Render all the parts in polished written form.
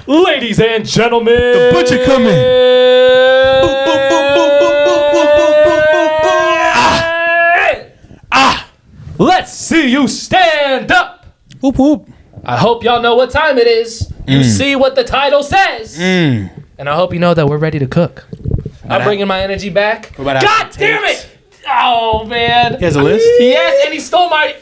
Ladies and gentlemen, the butcher coming. Let's see you stand up. Whoop whoop. I hope y'all know what time it is. You see what the title says. And I hope you know that we're ready to cook. I'm bringing my energy back. God damn it! Oh, man. He has a list? Yes, and he stole my...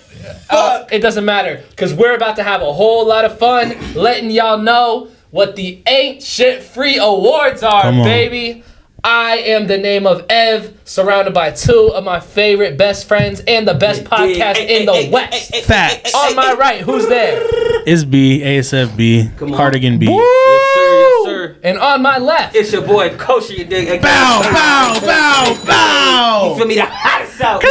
it doesn't matter, because we're about to have a whole lot of fun letting y'all know what the Ain't Shit Free Awards are, baby. I am the name of Ev, surrounded by two of my favorite best friends and the best podcast in the West. Facts. On my right, who's there? It's B, ASFB, Cardigan B. Woo! Yes, sir. And on my left, It's your boy Kosher, you dig? Bow, bow, bow, bow. You feel me? The hottest out.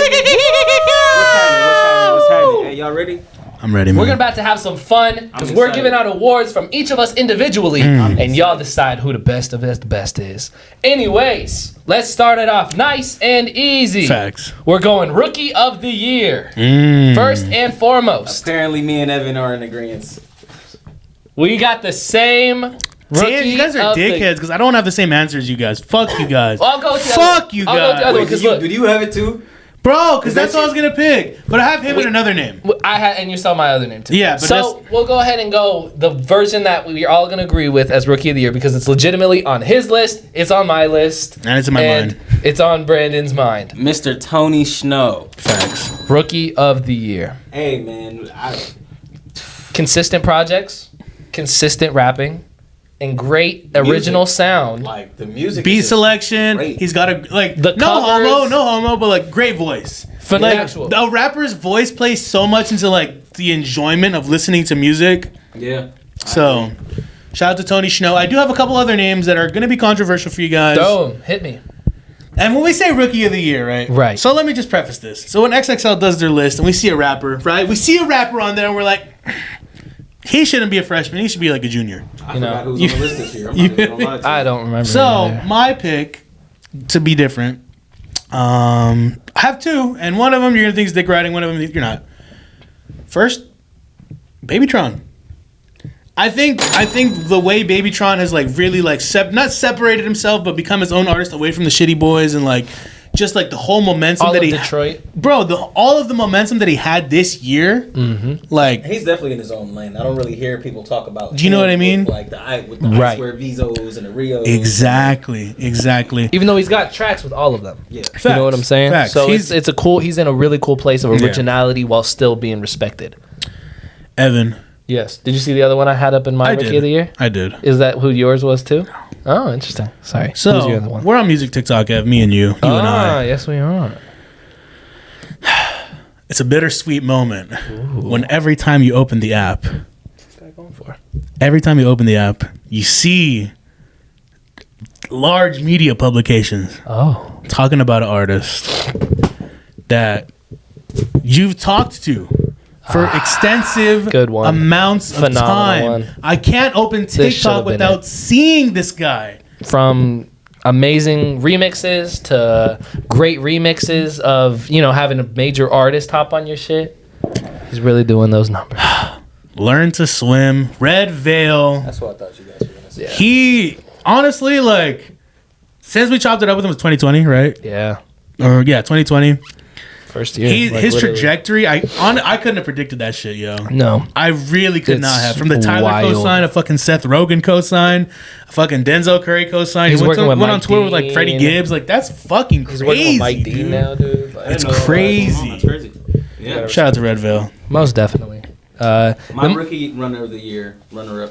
What's happening? Hey, y'all ready? I'm ready, man. we're about to have some fun because we're giving out awards from each of us individually, and y'all decide who the best of the best is. Anyways, let's start it off nice and easy. Facts. We're going Rookie of the Year. First and foremost, Apparently, me and Evan are in agreement. we got the same Rookie. Damn, you guys are dickheads because I don't have the same answer as you guys. Fuck you guys. I'll go with the Fuck you I'll go with the guys. other one, 'cause look, Did you have it too? Bro, because that's what I was going to pick. But I have him in another name. I had, and you saw my other name too. Yeah, but so we'll go ahead and go the version that we're all gonna agree with as Rookie of the Year because it's legitimately on his list, it's on my list, And it's in my mind. it's on Brandon's mind. Mr. Tony Snow. Facts. Rookie of the Year. Hey, man. Consistent projects, consistent rapping, and great original sound. Like, the music Beat is selection. great. He's got a, like, The no covers. homo, but, like, great voice. Factual. Like, a rapper's voice plays so much into, like, the enjoyment of listening to music. Yeah. So, shout out to Tony Snow. I do have a couple other names that are going to be controversial for you guys. Throw 'em. Hit me. And when we say Rookie of the Year, right? Right. So let me just preface this. So when XXL does their list and we see a rapper, right? We see a rapper on there and we're like, he shouldn't be a freshman. He should be like a junior. I You know, forgot who was on the list this year. I'm not even gonna lie to you. I don't remember. So either. my pick, to be different, I have two. And one of them you're going to think is dick riding. One of them you're not. First, Babytron. I think the way Babytron has like really like not separated himself, but become his own artist away from the Shitty Boys and like just like the whole momentum all that of he Detroit. bro, all of the momentum that he had this year, like He's definitely in his own lane. I don't really hear people talk about. Do you know what I mean? With, like the Right. Icewear Vizos and the Rios. exactly. Even though he's got tracks with all of them. Yeah. You know what I'm saying? Facts. So he's in a really cool place of originality while still being respected. Evan. Yes. Did you see the other one I had up in my Rookie of the Year? I did. Is that who yours was too? Oh, interesting. Sorry. So Who's your other one? we're on Music TikTok, Ev, me and you and I. Yes, we are. It's a bittersweet moment when every time you open the app, What's that going for? every time you open the app, you see large media publications Oh. talking about an artist that you've talked to for extensive Good one. amounts of Phenomenal time. one. I can't open should've TikTok been without it. seeing this guy. From amazing remixes to great remixes of, having a major artist hop on your shit. He's really doing those numbers. Learn to Swim, Red Veil. That's what I thought you guys were gonna say. Yeah. He honestly, like, since we chopped it up with him, it was 2020, right? Yeah. Or yeah, 2020. First year. His literally. trajectory, I couldn't have predicted that shit, yo. No. I really could It's not have. From the Tyler wild. cosign, a fucking Seth Rogen cosign, a fucking Denzel Curry cosign. He's He went working with on Mike tour with like Freddie Dean. Gibbs. Like that's fucking crazy. He's working with Mike dude. Dean now, dude. It's I didn't know that. crazy. That's crazy. Yeah. Shout out to Red Veil. Most definitely. My rookie runner up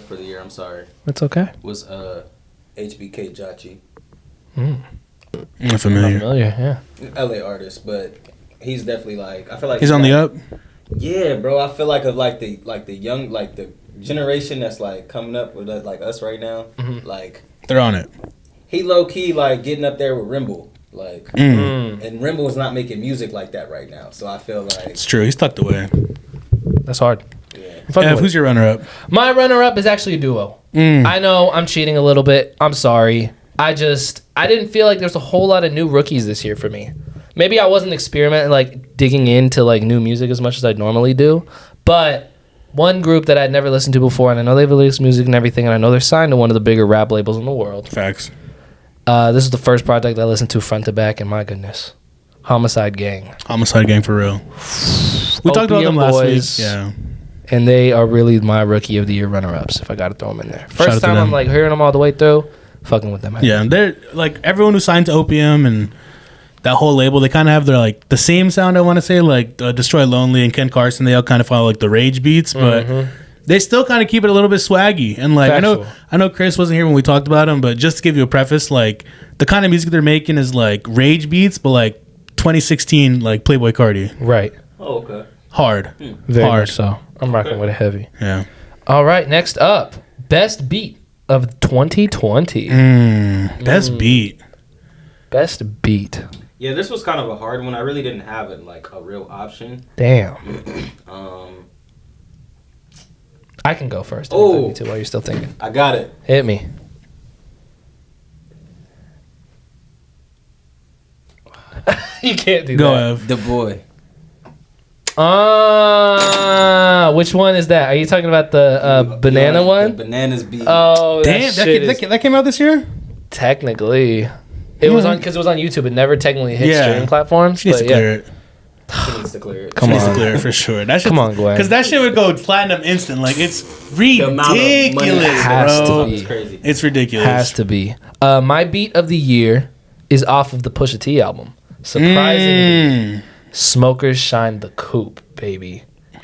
for the year. I'm sorry. It's okay. Was HBK Jachi, I'm familiar. Familiar, yeah. LA artist, but he's definitely like I feel like He's on the up. Yeah, bro. I feel like the young the generation that's like coming up with like us right now. Like They're on it. he low key like getting up there with Rimble. Like and Rimble is not making music like that right now. So I feel like It's true. He's tucked away. That's hard. yeah. Ev, who's your runner up? My runner-up is actually a duo. I know I'm cheating a little bit. I'm sorry. I didn't feel like there's a whole lot of new rookies this year for me. Maybe I wasn't experimenting, like digging into like new music as much as I normally do. But one group that I'd never listened to before, and I know they've released music and everything, and I know they're signed to one of the bigger rap labels in the world. Facts. This is the first project I listened to front to back, and my goodness. Homicide Gang. Homicide Gang for real. We talked about them last week. Yeah. And they are really my Rookie of the Year runner-ups, if I got to throw them in there. Shout out First to time them. I'm like hearing them all the way through, fucking with them. Yeah, they're like everyone who signed to Opium and that whole label, they kind of have their like the same sound, I want to say, like Destroy Lonely and Ken Carson, they all kind of follow like the rage beats, but they still kind of keep it a little bit swaggy. And like Factual. I know Chris wasn't here when we talked about him, but just to give you a preface, like the kind of music they're making is like rage beats, but like 2016 like Playboy Cardi. Right. Oh, okay. Hard. Very Hard. much so. I'm rocking with it heavy. Yeah. All right, next up, best beat of 2020. Best beat. Best beat. Yeah, this was kind of a hard one. I really didn't have it like a real option. Damn. I can go first. Oh. Me too, while you're still thinking. I got it. Hit me. You can't do Go that. Ev. The Boy. Which one is that? Are you talking about the banana The one? Bananas beat. Oh, Damn, that came out this year? technically. It was on because it was on YouTube. It never technically hit Yeah. streaming platforms. She needs to But clear yeah, it. She needs to clear it. Come She needs to on. clear it for sure. That Come on, Gwen. Because that shit would go platinum instant. Like, it's The amount of money ridiculous, it has to bro. be. It's crazy. It's ridiculous. has to be. My beat of the year is off of the Pusha T album. Surprisingly, Smokers Shine the Coupe, baby.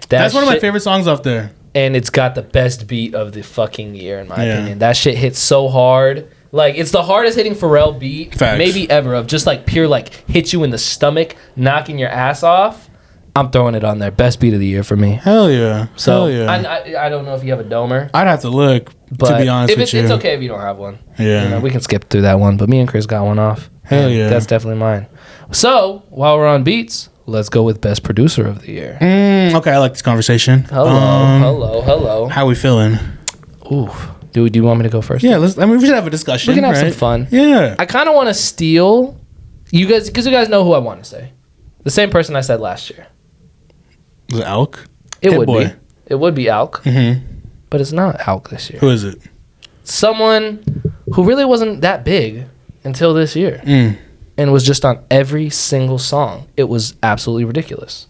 That's one of my shit- favorite songs off there. And it's got the best beat of the fucking year, in my Yeah. opinion. That shit hits so hard. Like, it's the hardest hitting Pharrell beat, Facts. maybe ever, of just like pure, like, hit you in the stomach, knocking your ass off. I'm throwing it on there. Best beat of the year for me. Hell yeah. So, Hell yeah. I don't know if you have a domer, I'd have to look, but to be honest if with it's, you. it's okay if you don't have one. Yeah. You know, we can skip through that one, but me and Chris got one off. Hell And yeah. That's definitely mine. So, while we're on beats, let's go with best producer of the year. Okay, I like this conversation. Hello. How we feeling? Ooh. Do you want me to go first? Yeah, we should have a discussion. We can have some right? fun. Yeah. I kind of want to steal you guys, because you guys know who I want to say. The same person I said last year. Was it Alk? It Hit would Boy. be. It would be Alk, Mm-hmm. but it's not Alk this year. Who is it? Someone who really wasn't that big until this year and was just on every single song. It was absolutely ridiculous.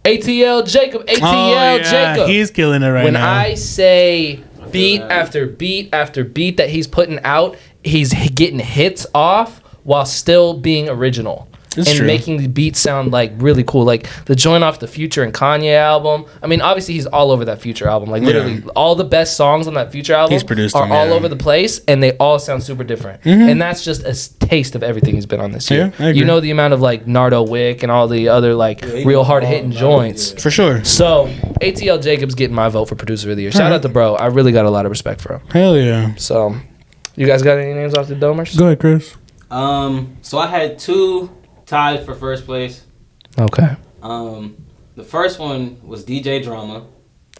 ATL Jacob. Jacob. He's killing it right When now. I say beat after beat after beat that he's putting out, he's getting hits off while still being original. It's and true. making the beats sound like really cool. Like the joint off the Future and Kanye album. I mean, obviously he's all over that Future album. Like literally all the best songs on that Future album He's produced are them, all yeah. over the place and they all sound super different. And that's just a taste of everything he's been on this year. Yeah, I agree. You know the amount of like Nardo Wick and all the other like real hard hitting joints. For sure. So ATL Jacobs getting my vote for producer of the year. Shout out to bro. I really got a lot of respect for him. Hell yeah. So you guys got any names off the Domers? Go ahead, Chris. So I had two tied for first place. Okay. The first one was DJ Drama.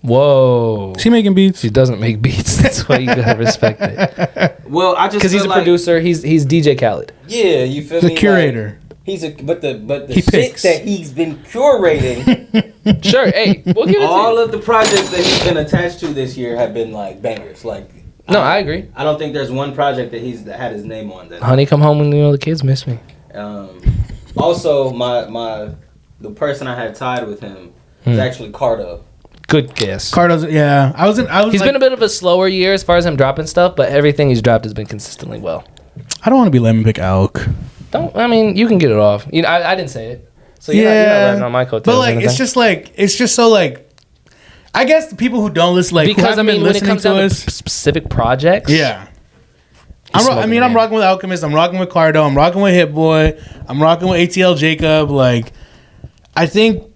Whoa. Is he making beats? He doesn't make beats. That's why you gotta respect it. Well, I just Because he's feel a like, producer. He's DJ Khaled. Yeah, you feel The me? curator. Like, he's a but the He shit picks. that he's been curating. Sure. Hey, we'll give it to All you. of the projects that he's been attached to this year have been like bangers. Like No, I agree. I don't think there's one project that that had his name on that. Honey, come home when you know the kids miss me. Also, the person I had tied with him is actually Cardo. Good guess. Cardo's, yeah. I was He's like, been a bit of a slower year as far as him dropping stuff, but everything he's dropped has been consistently well. I don't want to be lemon pick Alk. I mean, you can get it off. You know, I didn't say it, so you're not riding on my coattails. But or like, anything. it's just so like, I guess the people who don't listen, like, who because I haven't mean, been when it listening comes to down to us, specific projects, yeah. smoking, I'm man. rocking with Alchemist. I'm rocking with Cardo. I'm rocking with Hit Boy. I'm rocking with ATL Jacob. Like, I think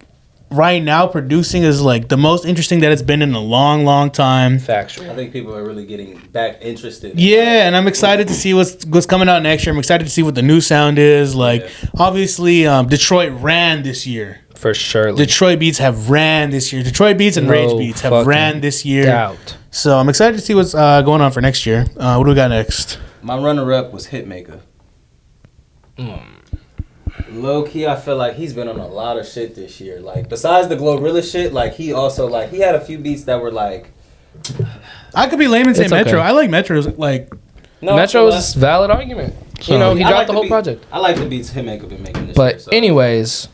right now producing is like the most interesting that it's been in a long, long time. factual. I think people are really getting back interested. Yeah, and I'm excited to see what's coming out next year. I'm excited to see what the new sound is. Like, obviously, Detroit ran this year. For sure. Detroit beats have ran this year. Detroit beats and No Rage beats have fucking ran this year. doubt. So I'm excited to see what's going on for next year. What do we got next? My runner-up was Hitmaker. Low key, I feel like he's been on a lot of shit this year. Like, besides the Glorilla shit, like, he also, like, he had a few beats that were, like... I could be lame and say It's Metro. okay. I like Metro's, like... No, Metro's valid argument. So, you know, he dropped the whole project. I like the beats him have been making this But year, so. anyways,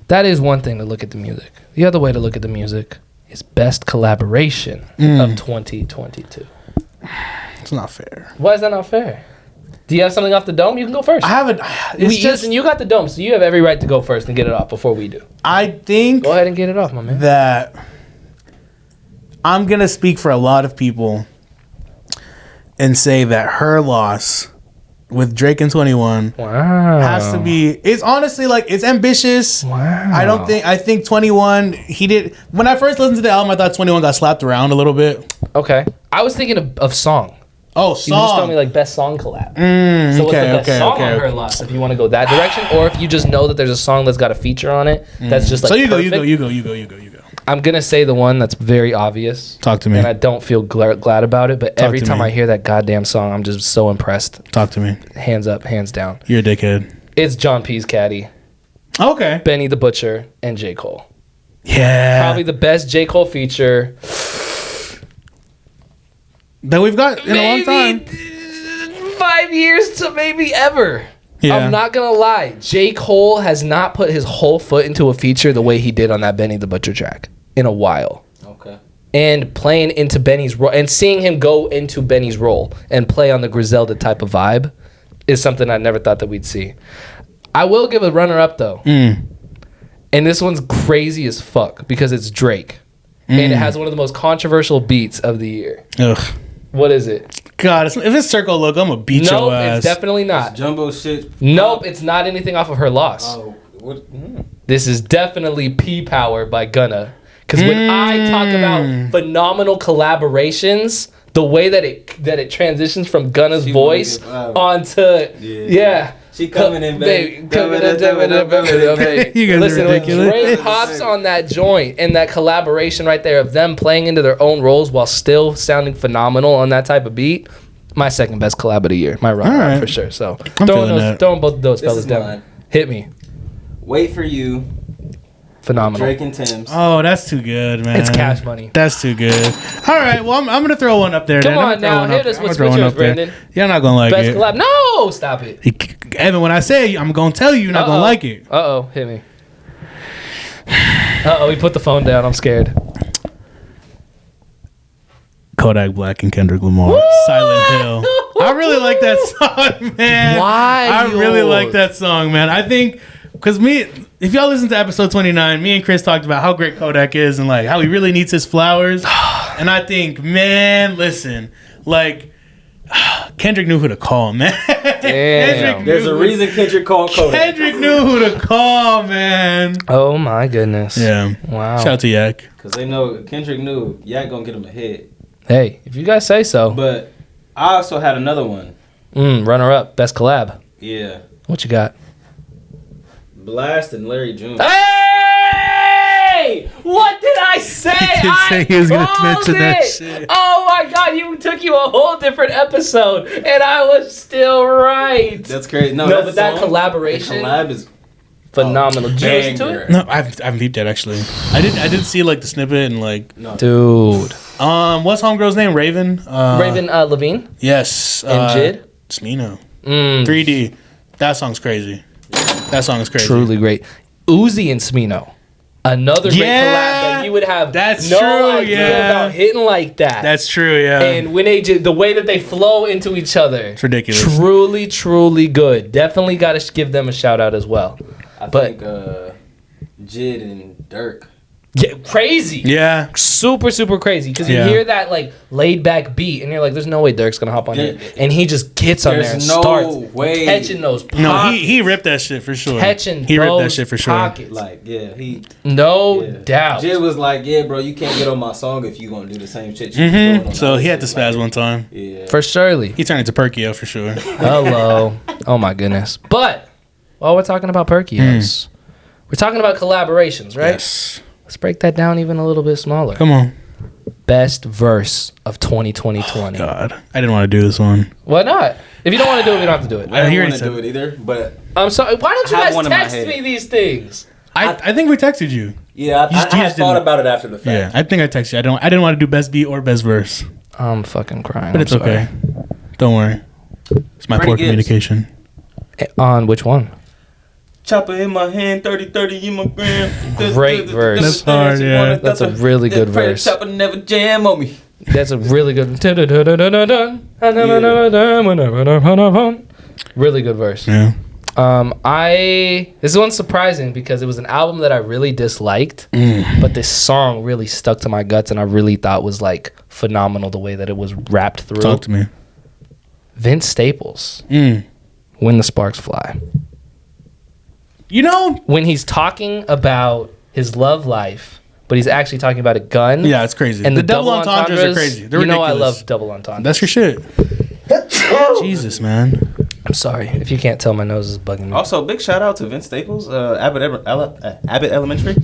that is one thing to look at the music. The other way to look at the music is best collaboration of 2022. It's not fair. Why is that not fair? Do you have something off the dome? You can go first. I haven't... Listen, you got the dome, so you have every right to go first and get it off before we do. I think... Go ahead and get it off, my man. That... I'm going to speak for a lot of people and say that her loss with Drake and 21 has to be... It's honestly, like, it's ambitious. Wow. I think 21, he did... When I first listened to the album, I thought 21 got slapped around a little bit. Okay. I was thinking of song. Oh, You just told song. me, like, best song collab. So what's the best song on her loss, if you want to go that direction? Or if you just know that there's a song that's got a feature on it that's just, like, So you perfect. go. I'm going to say the one that's very obvious. Talk to me. And I don't feel glad about it, but Talk every to time me. I hear that goddamn song, I'm just so impressed. Talk to me. Hands up, hands down. You're a dickhead. It's John P's Caddy, Okay. Benny the Butcher, and J. Cole. Yeah. Probably the best J. Cole feature. That we've got in a long time. 5 years to maybe ever. Yeah. I'm not gonna lie. J. Cole has not put his whole foot into a feature the way he did on that Benny the Butcher track in a while. Okay. And playing into Benny's role and seeing him go into Benny's role and play on the Griselda type of vibe is something I never thought that we'd see. I will give a runner up though. And this one's crazy as fuck because it's Drake. And it has one of the most controversial beats of the year. Ugh. What is it? God, if it's Circle Look, I'm gonna beat Nope, your ass. it's definitely not. Jumbo shit. Nope, it's not anything off of her loss. Oh, what? This is definitely P Power by Gunna. Because when I talk about phenomenal collaborations, the way that it transitions from Gunna's She voice wanna get, onto Yeah. She coming in, baby. Coming in, baby. You guys are Listen, when ridiculous. Drake hops on that joint and that collaboration right there of them playing into their own roles while still sounding phenomenal on that type of beat, my second best collab of the year, my runner-up Alright. for sure. So I'm feeling that. throwing both of those This fellas is down. mine. Hit me, Wait for you. phenomenal. Drake and Tim's. Oh, that's too good, man. It's Cash Money. That's too good. All right, well, I'm gonna throw one up there. Come then. I'm on gonna throw now, one hit up- us I'm with gonna throw one switchers, up there. Brandon. You're not gonna like Best it. collab? No, stop it. Evan, when I say it, I'm gonna tell you, you're not gonna like it. Uh-oh, hit me. Uh-oh, he put the phone down. I'm scared. Kodak Black and Kendrick Lamar. Silent Hill. I really like that song, man. Why? I really like that song, man. I think because if y'all listen to episode 29, me and Chris talked about how great Kodak is and like how he really needs his flowers. And I think, man, listen, like Kendrick knew who to call, man. Damn. There's a reason Kendrick called Kodak. Kendrick knew who to call, man. Oh my goodness. Yeah. Wow. Shout out to Yak. Because they know Kendrick knew Yak gonna get him a hit. Hey, if you guys say so. But I also had another one. Runner up, best collab. Yeah. What you got? Blast and Larry June. Hey! What did I say? did say he was gonna called mention that it. shit. Oh my god, took you a whole different episode, and I was still right. That's crazy. No, but that song, collaboration, the collab is phenomenal. Did you listen to banger. it? No, I haven't peeped that actually. I did see like the snippet and like No. Dude. what's homegirl's name? Raven. Raven Levine Yes. and Jid. Smino. Mm, 3D. That song's crazy. That song is crazy. truly great. Uzi and Smino. Another great Yeah. collab that you would have That's no true, idea yeah. about hitting like that. That's true. Yeah. And when the way that they flow into each other, It's ridiculous. Truly, truly good. Definitely got to give them a shout out as well. I But- think Jid and Dirk. Yeah, crazy. Yeah. Super, super crazy. Because Yeah. you hear that like laid back beat, and you're like, "There's no way Dirk's gonna hop on There- here," and he just gets on there and There's no starts way. catching those pockets. No, he ripped that shit for sure. catching He ripped that those shit for sure. pockets. Like, yeah, he. No Yeah. doubt. Jid was like, yeah, bro, you can't get on my song if you gonna do the same shit. You was doing on So other he had to shit. spaz Like, one time. Yeah. For surely. He turned into Perkio for sure. Hello. Oh my goodness. But while we're talking about Perkios, we're talking about collaborations, right? Yes. Let's break that down even a little bit smaller. Come on. best verse of 2020. God, I didn't want to do this one. Why not? If you don't want to do it, we don't have to do it. I He don't already want to said do it either, but I'm sorry. Why don't you I have guys one in my text head. me these things? I think we texted you. yeah, You just I had thought didn't- about it after the fact. Yeah, I think I texted you. I didn't want to do best beat or best verse, I'm fucking crying. but it's okay. Don't worry. It's my Freddie poor Gibbs. communication. On which one? Chopper in my hand, 30-30 in my gram. Great verse. That's hard, yeah. That's a really good verse. Chopper never jam on me. That's a really good. Really good verse. Yeah. This one's surprising because it was an album that I really disliked, but this song really stuck to my guts and I really thought was like phenomenal the way that it was rapped through. Talk to me. Vince Staples, Mm. When the Sparks Fly. You know? When he's talking about his love life, but he's actually talking about a gun. Yeah, it's crazy. And the double entendres are crazy. They're you know I ridiculous. love double entendres. That's your shit. Jesus, man. I'm sorry if you can't tell my nose is bugging me. Also, big shout out to Vince Staples, Abbott Elementary.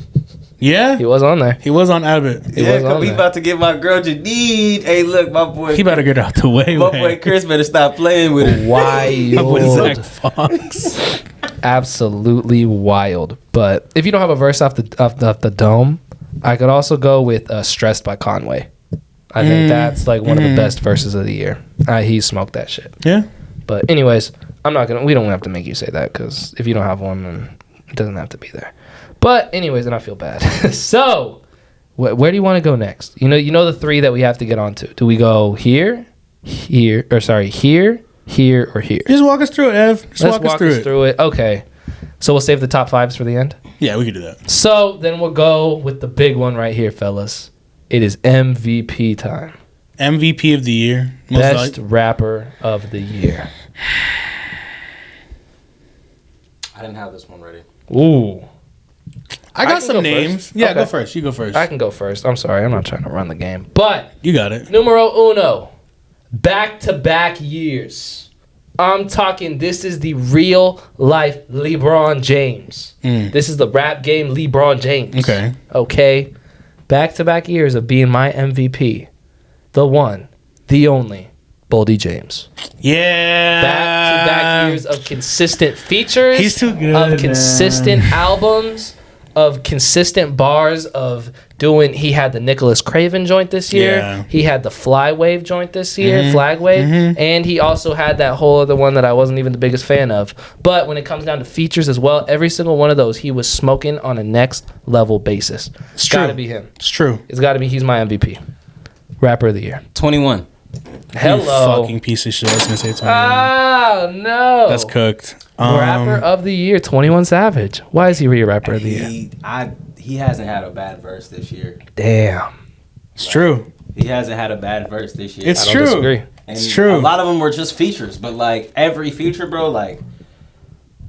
Yeah? He was on there. He was on Abbott. Yeah, was on cause we there. about to get my girl Jadid. Hey, look, my boy. He better get out the way. My boy Chris better stop playing with it. My boy Zach Wild. Fox. Absolutely wild. But if you don't have a verse off the dome, I could also go with Stressed by Conway. I think that's like one of the best verses of the year. He smoked that shit. Yeah. But anyways, we don't have to make you say that because if you don't have one, then it doesn't have to be there. But anyways, and I feel bad. So, where do you want to go next? You know the three that we have to get onto. Do we go here, here, or here, or here? Just walk us through it, Ev. Just Let's walk us through it. Okay. So we'll save the top fives for the end. Yeah, we could do that. So then we'll go with the big one right here, fellas. It is MVP time. MVP of the year. Best rapper of the year. I didn't have this one ready. Ooh. I got can some go names. first. Yeah, Okay. go first. You go first. I can go first. I'm sorry. I'm not trying to run the game. But You got it. numero uno. Back-to-back years. I'm talking, this is the real life LeBron James. This is the rap game LeBron James. Okay. Okay. Back-to-back years of being my MVP. The one, the only, Boldy James. Yeah. Back-to-back years of consistent features. He's too good, Of consistent albums. Of consistent bars of doing. He had the Nicholas Craven joint this year. Yeah. He had the Fly Wave joint this year, Flag Wave, and he also had that whole other one that I wasn't even the biggest fan of. But when it comes down to features as well, every single one of those he was smoking on a next level basis. It's got to be him. It's true. It's got to be. He's my MVP, rapper of the year. 21. Hello. You fucking piece of shit. I was gonna say 21. Oh no. That's cooked. Rapper of the year, 21 Savage. Why is he your rapper of the year? He hasn't had a bad verse this year. Damn. It's true. He hasn't had a bad verse this year. It's I don't true. disagree. And It's true. A lot of them were just features, but like every feature, bro, like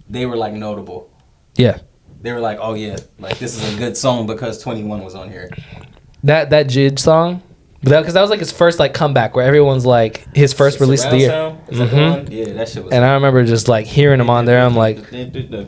they were like notable. Yeah. They were like, oh yeah, like this is a good song because 21 was on here. That Jid song, because that was like his first like comeback where everyone's like his first release of the year. Surround sound? Is that the one? Yeah, that shit was. And I remember just like hearing him on there. I'm like,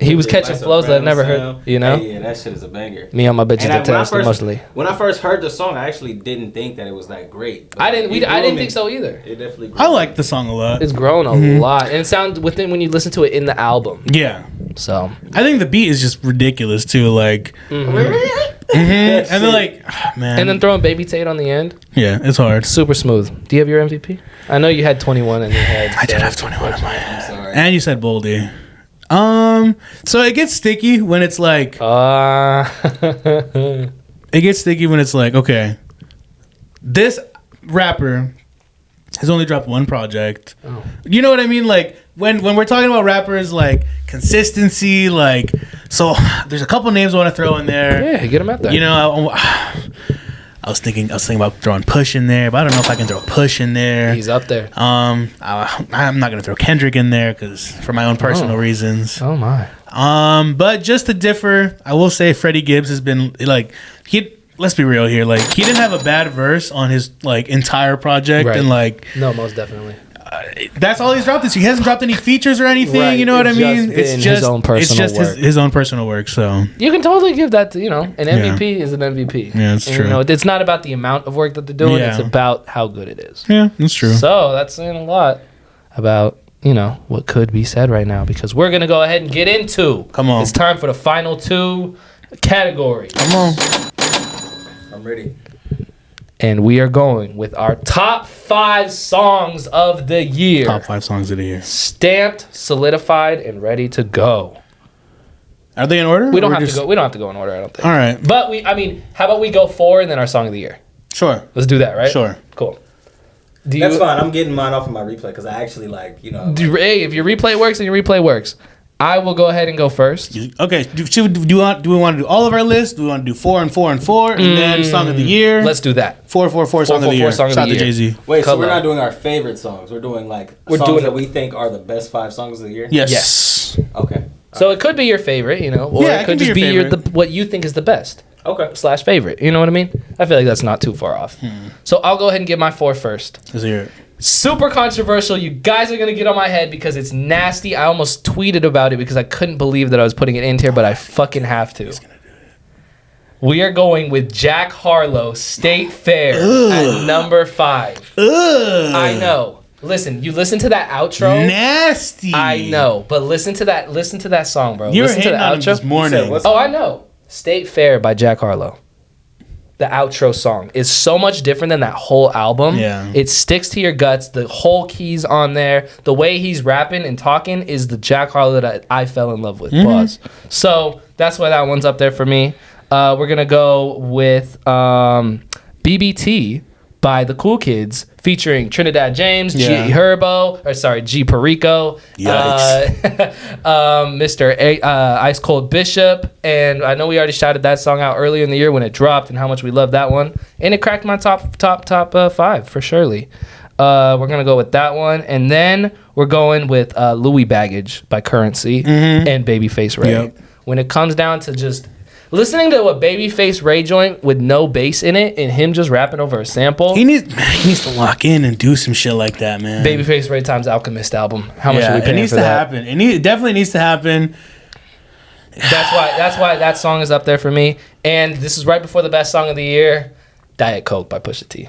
he was catching flows that I've never heard, you know? Yeah, that shit is a banger. Me on my bitches And that test mostly. when I first heard the song, I actually didn't think that it was that great. But I didn't it think so either. It definitely. Grew I like the song a lot. It's grown a lot, and it sounds within when you listen to it in the album. Yeah. So I think the beat is just ridiculous too. Like, and then like, man. and then throwing Baby Tate on the end, yeah, it's hard. super smooth. Do you have your MVP? I know you had 21 in your head. I did so- have 21 in my I'm head. sorry. And you said Boldy. So it gets sticky when it's like, it gets sticky when it's like, okay, this rapper has only dropped one project. Oh. You know what I mean? Like when we're talking about rappers, like consistency, like, so there's a couple names I want to throw in there. Yeah, get him out there. You know, I was thinking about throwing Push in there, but I don't know if I can throw Push in there. He's up there. I'm not gonna throw Kendrick in there because for my own personal reasons. Oh my. But just to differ, I will say Freddie Gibbs has been like let's be real here, like he didn't have a bad verse on his like entire project, Right. and like No, most definitely. That's all he's dropped this year. He hasn't dropped any features or anything. Right, You know what I it's mean? just been his own personal work. his own personal work. So You can totally give that to, an MVP is an MVP. Yeah, that's true. It's not about the amount of work that they're doing. Yeah. It's about how good it is. yeah, that's true. So that's saying a lot about, what could be said right now, because we're going to go ahead and get into. Come on. It's time for the final 2 categories. Come on. I'm ready. And we are going with our top 5 songs of the year. Top 5 songs of the year. Stamped, solidified, and ready to go. Are they in order? We don't have to go. We don't have to go in order, I don't think. All right. But how about we go 4 and then our song of the year? Sure. Let's do that, right? Sure. Cool. That's fine. I'm getting mine off of my replay because I actually Hey, if your replay works, then your replay works. I will go ahead and go first. Okay. Do we want to do all of our lists? Do we want to do 4 and 4 and 4 and then song of the year? Let's do that. 4 song of the year. Song of the Shout out to year. Jay-Z. Wait, so Collab. we're not doing our favorite songs. We're doing songs that we think are the best 5 songs of the year? Yes. Okay. So it could be your favorite, or Yeah, it could just be your what you think is the best Okay. / favorite. You know what I mean? I feel like that's not too far off. So I'll go ahead and give my 4 first. Let's hear it. Super controversial. You guys are going to get on my head because it's nasty. I almost tweeted about it because I couldn't believe that I was putting it in here, but I fucking have to. We are going with Jack Harlow, State Fair, at number 5. Ugh. I know. Listen, you listen to that outro. Nasty. I know, but listen to that song, bro. You were Listen to hating the on him outro. this morning. what's- Oh, I know. State Fair by Jack Harlow. The outro song is so much different than that whole album. Yeah. It sticks to your guts. The whole keys on there. The way he's rapping and talking is the Jack Harlow that I fell in love with. Pause. So that's why that one's up there for me. We're going to go with BBT by the Cool Kids featuring Trinidad James, Yeah. G Perico, Mr. Ice Cold Bishop, and I know we already shouted that song out earlier in the year when it dropped and how much we love that one, and it cracked my top 5 for surely. We're gonna go with that one, and then we're going with Louis Baggage by Currency and Babyface Ray. Yep. When it comes down to just listening to a Babyface Ray joint with no bass in it and him just rapping over a sample. He needs to lock in and do some shit like that, man. Babyface Ray times Alchemist album. How much are we it paying needs for to that? happen. It definitely needs to happen. That's why that song is up there for me. And this is right before the best song of the year, Diet Coke by Pusha T.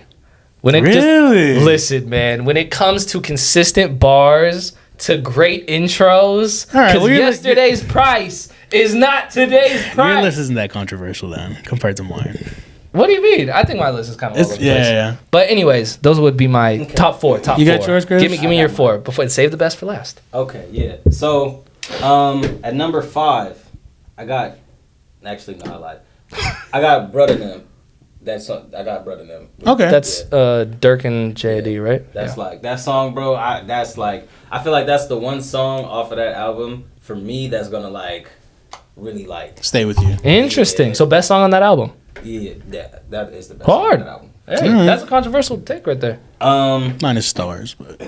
When it Really? listen, man, when it comes to consistent bars to great intros, All right, because well, yesterday's price is not today's Your price. list isn't that controversial then, compared to mine. What do you mean? I think my list is kind of all over the place. Yeah. But anyways, those would be my top 4. You got yours, Chris? Give me your 4 before save the best for last. Okay, yeah. So, at number 5, I got. Actually, no, I lied. I got Brother Them. I got Brother Them. Okay. That's Dirk and JD, right? That's like that song, bro. I feel like that's the one song off of that album for me that's gonna really Stay with you. Interesting. Yeah. So best song on that album. Yeah, that is the best Hard. song on that album. Hey, that's a controversial take right there. Mine is Stars, but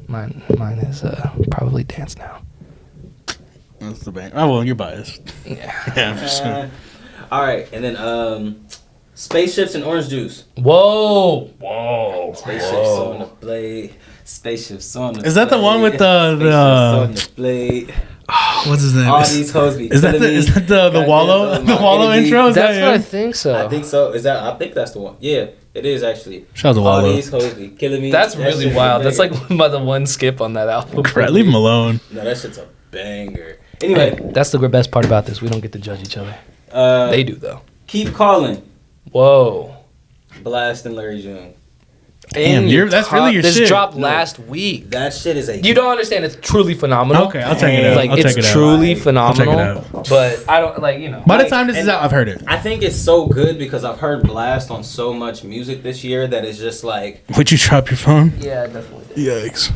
Mine is probably Dance Now. that's the bang. Oh well, you're biased. Yeah. Yeah, for sure. All right, and then Spaceships and Orange Juice. Whoa. Spaceships on the blade. Spaceships on the Is that the one with Spaceships the on the blade. What's his name? All these hoes be Is that the Wallow intro? Is That's that what I him? think so. I think so. I think that's the one. Yeah, it is actually. Shout out to All Wallow. these hoes be killing me. That's That really shit wild. a That's banger. like by the one skip on that album. Crap, leave him alone. No, that shit's a banger. Hey, Anyway, that's the best part about this. We don't get to judge each other. They do though. Keep Calling. Whoa. Blast and Larry June. Damn, that's really your this shit. dropped last week. That shit is a. You don't understand. It's truly phenomenal. Okay, I'll check it out. Like I'll it's check it out. truly Like, phenomenal. I'll check it out. But I don't By the Like, time this is and- out, I've heard it. I think it's so good because I've heard Blast on so much music this year that it's just like. Would you drop your phone? Yeah, I definitely did. Yikes.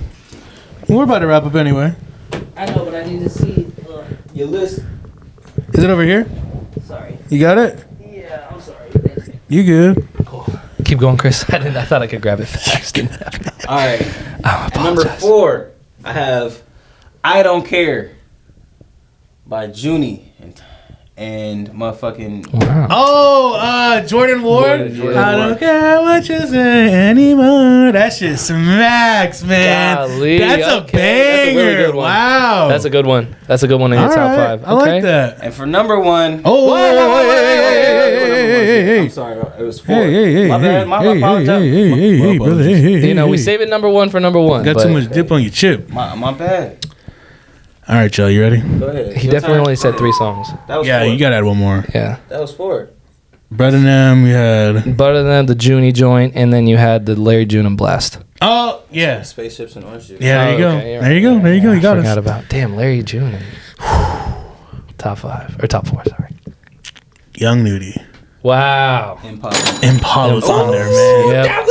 We're about to wrap up anyway. I know, but I need to see. Your list. Is it over here? Sorry. You got it? Yeah, I'm sorry. You good? Cool. Keep going, Chris. I thought I could grab it fast. All right. I At number apologize. 4, I have I Don't Care by Junie and motherfucking. Wow. Oh, Jordan Ward. Jordan I Ward. don't care what you say anymore. That shit smacks, man. Golly, That's a okay. banger. That's a really good one. Wow. That's a good one. That's a good one in your All top right. 5. I like that. And for number 1. Oh, I'm sorry, it was 4. My bad. My apologies. brother. You know, we save it number 1 for number 1. Got but too much dip on your chip. My bad. All right, Joe, you ready? Go ahead. He definitely only said 3 songs. That was Yeah, 4. you gotta add one more. Yeah. That was 4. Bread and them, we had. Better than the Junie joint, and then you had the Larry June and Blast. Oh, yeah. Spaceships and orange juice. Yeah, there you go. Okay, you're There you go. There you go. You got Forgot us. about Larry June. Top 5 or top 4, sorry. Young Nudie. Wow. Impala's on there, man. Yep. That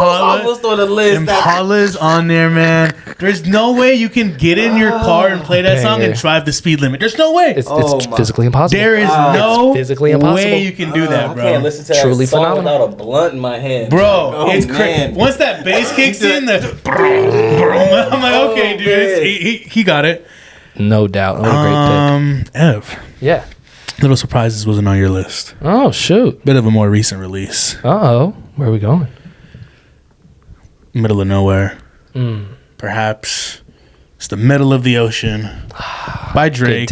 was almost on the list. Impala's on there, man. There's no way you can get in your car and play that song and Banger. drive the speed limit. There's no way. It's Oh my- physically impossible. There is no It's physically impossible. way you can do that, I bro. can't listen to that Truly song phenomenal. without a blunt in my hand. Bro, Oh, it's crazy. man. Once that bass kicks in, I'm like, okay, dude, man. he got it. No doubt. What a great Ev, pick. Yeah. Little Surprises wasn't on your list. Oh, shoot. Bit of a more recent release. Uh-oh. Where are we going? Middle of nowhere. Mm. Perhaps it's the middle of the ocean by Drake.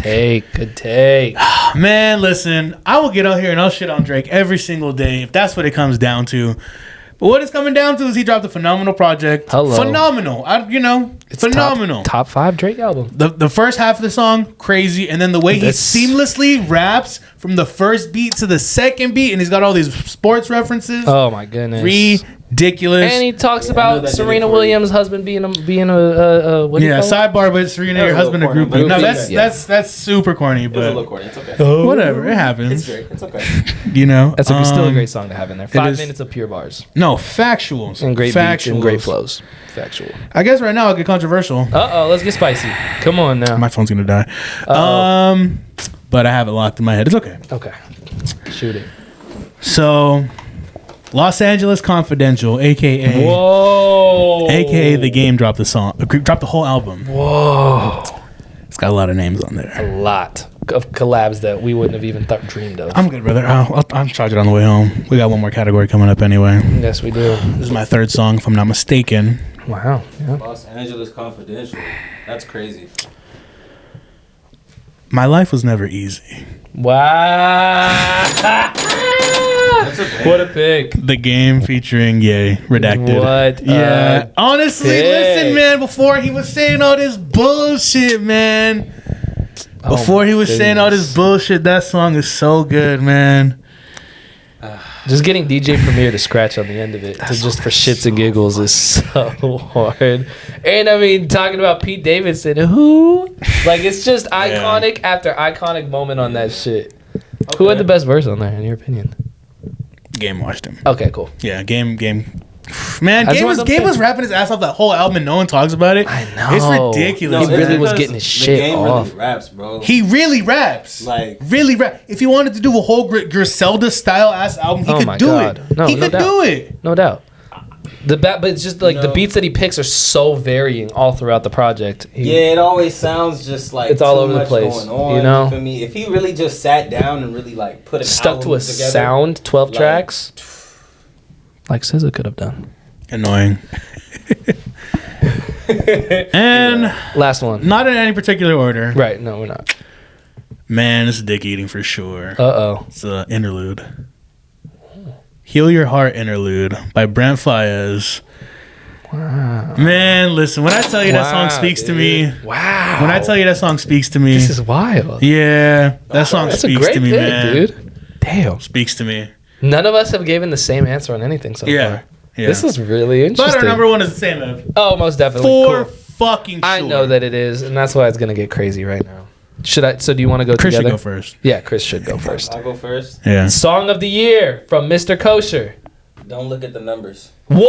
Good take. Man, listen, I will get out here and I'll shit on Drake every single day if that's what it comes down to. But what it's coming down to is he dropped a phenomenal project. Hello. Phenomenal. It's Phenomenal. Top 5 Drake album. The first half of the song, crazy. And then the way This- he seamlessly raps from the first beat to the second beat, and he's got all these sports references. Oh, my goodness. Ridiculous. And he talks Yeah, I know about that did Serena it for Williams' husband being a what do you Yeah, call it? sidebar, but Serena, That your was a husband, a little groupie. corny, No, but that's super corny, It was a little but corny. It's okay. whatever, it It's happens. Drake. It's okay. You know, That's still a great song to have in there. it 5 is. minutes of pure bars No, factuals and great beats and Factuals. great flows. Factual. I guess right now I'll get controversial. Uh-oh, let's get spicy. Come on now. My phone's gonna die. But I have it locked in my head. It's okay. Okay. Shoot it. So, Los Angeles Confidential, aka Whoa. The Game, dropped the song, dropped the whole album. Whoa. It's got a lot of names on there. A lot of collabs that we wouldn't have even dreamed of. I'm good, brother. I'll charge it on the way home. We got one more category coming up anyway. Yes, we do. This is my third song, if I'm not mistaken. Wow. Yeah. Los Angeles Confidential. That's crazy. My life was never easy. Wow. That's a What a pick. The Game featuring Ye, redacted. What? Yeah. Honestly, pick. listen, man. Before he was saying all this bullshit, man. Before he was saying all this bullshit, that song is so good, man. Just getting DJ Premier to scratch on the end of it, just for shits and giggles, is so hard. And I mean, talking about Pete Davidson, who? Like, it's just iconic after iconic moment on that shit. Who had the best verse on there, in your opinion? Game watched him. Okay, cool. Yeah, Game. Man, That's Game what was I'm Game saying. was rapping his ass off that whole album and no one talks about it. I know. It's ridiculous. He really man. was getting his shit the game off. really raps, bro. He really raps. Like- really rap. If he wanted to do a whole Griselda style ass album, he Oh could my do God. it. No, he no could doubt. do it. No doubt. But it's just like the No. beats that he picks are so varying all throughout the project. Yeah, it always sounds just like It's all too over the much place, going on, you know? feel me? If he really just sat down and really like put an Stuck to album a together, sound, 12 like- tracks, like SZA could have done. Annoying. And Last one. not in any particular order. Right, no, we're not. Man, this is dick eating for sure. Uh-oh. It's an interlude. Heal Your Heart interlude by Brent Faiyaz. Wow. Man, listen, when I tell you that song speaks to me, Wow. when I tell you that song speaks to me, This is wild. yeah, that song That's a speaks great to me, pick, man. dude. Damn. Speaks to me. None of us have given the same answer on anything so Yeah. far. Yeah. This is really But interesting. our number one is the same, Ev. Oh, most definitely. For Cool. fucking sure. I know that it is, and that's why it's gonna get crazy right now. Should I? So do you want to go Chris together? should go first. Yeah, Chris should go first. I'll go first. Yeah. Song of the year from Mr. Kosher. Don't look at the numbers. Whoa!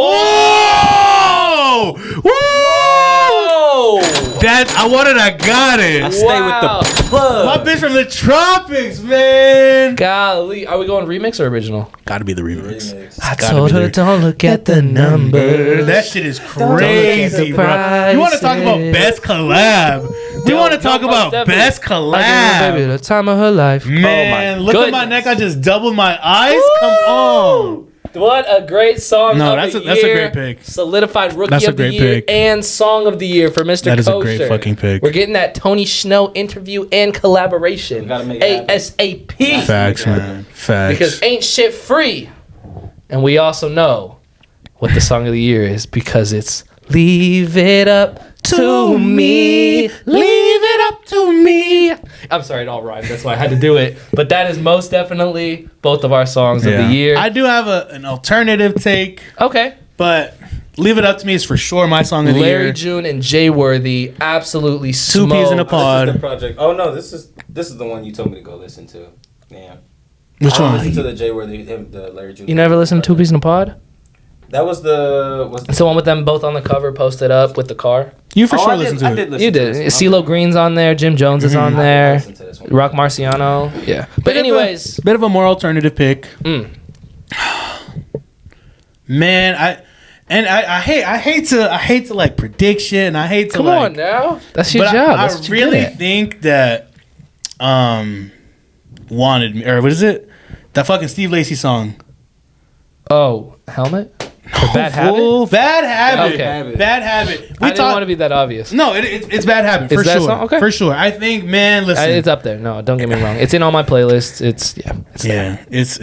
Whoa! That I wanted. I got it. I stay with the plug. My bitch from the tropics, man. Golly, are we going remix or original? Gotta be the remix. I told her don't look at the numbers. That shit is crazy, bro. You want to talk about best collab? We want to talk about best collab. Baby, the time of her life. Man, look at my neck. I just doubled my eyes. Woo! Come on. What a great song No, of that's the a year. great pick. Solidified Rookie That's a of the great Year pick. and Song of the Year for Mr. That is a Kosher. great fucking pick. We're getting that Tony Snow interview and collaboration. Gotta make it happen. ASAP. Facts, man. Facts. Because ain't shit free. And we also know what the Song of the Year is because it's Leave It Up to Me. Leave it up to me. I'm sorry, it all rhymed. That's why I had to do it. But that is most definitely both of our songs of the year. I do have an alternative take, Okay. but Leave It Up to Me is for sure my song of the Larry year. June and Jay Worthy absolutely Two peas in a smoked. pod. This is the project. Oh no, this is the one you told me to go listen to. Yeah. Which I one? listened to the Jay Worthy, the Larry June. You never listened to Two Peas in a Pod? That was the. It's the one with them both on the cover, posted up with the car. You for sure listened to it. listen You to did. this. CeeLo Green's on there. Jim Jones is on I there. listened to this one. Rock Marciano. Yeah. But anyways, bit of a more alternative pick. Man, I hate to like predict shit, and I hate to come on now. That's your but job. I That's what you really good at. think that Wanted Me, or what is it? That fucking Steve Lacy song. Oh, Helmet? Or Bad Habit? Fool. Bad Habit. Okay. Bad Habit. I didn't want to be that obvious. No, it's Bad Habit for Is that sure. song? Okay. For sure. I think, man, listen. It's up there. No, don't get me wrong. It's in all my playlists. It's there. It's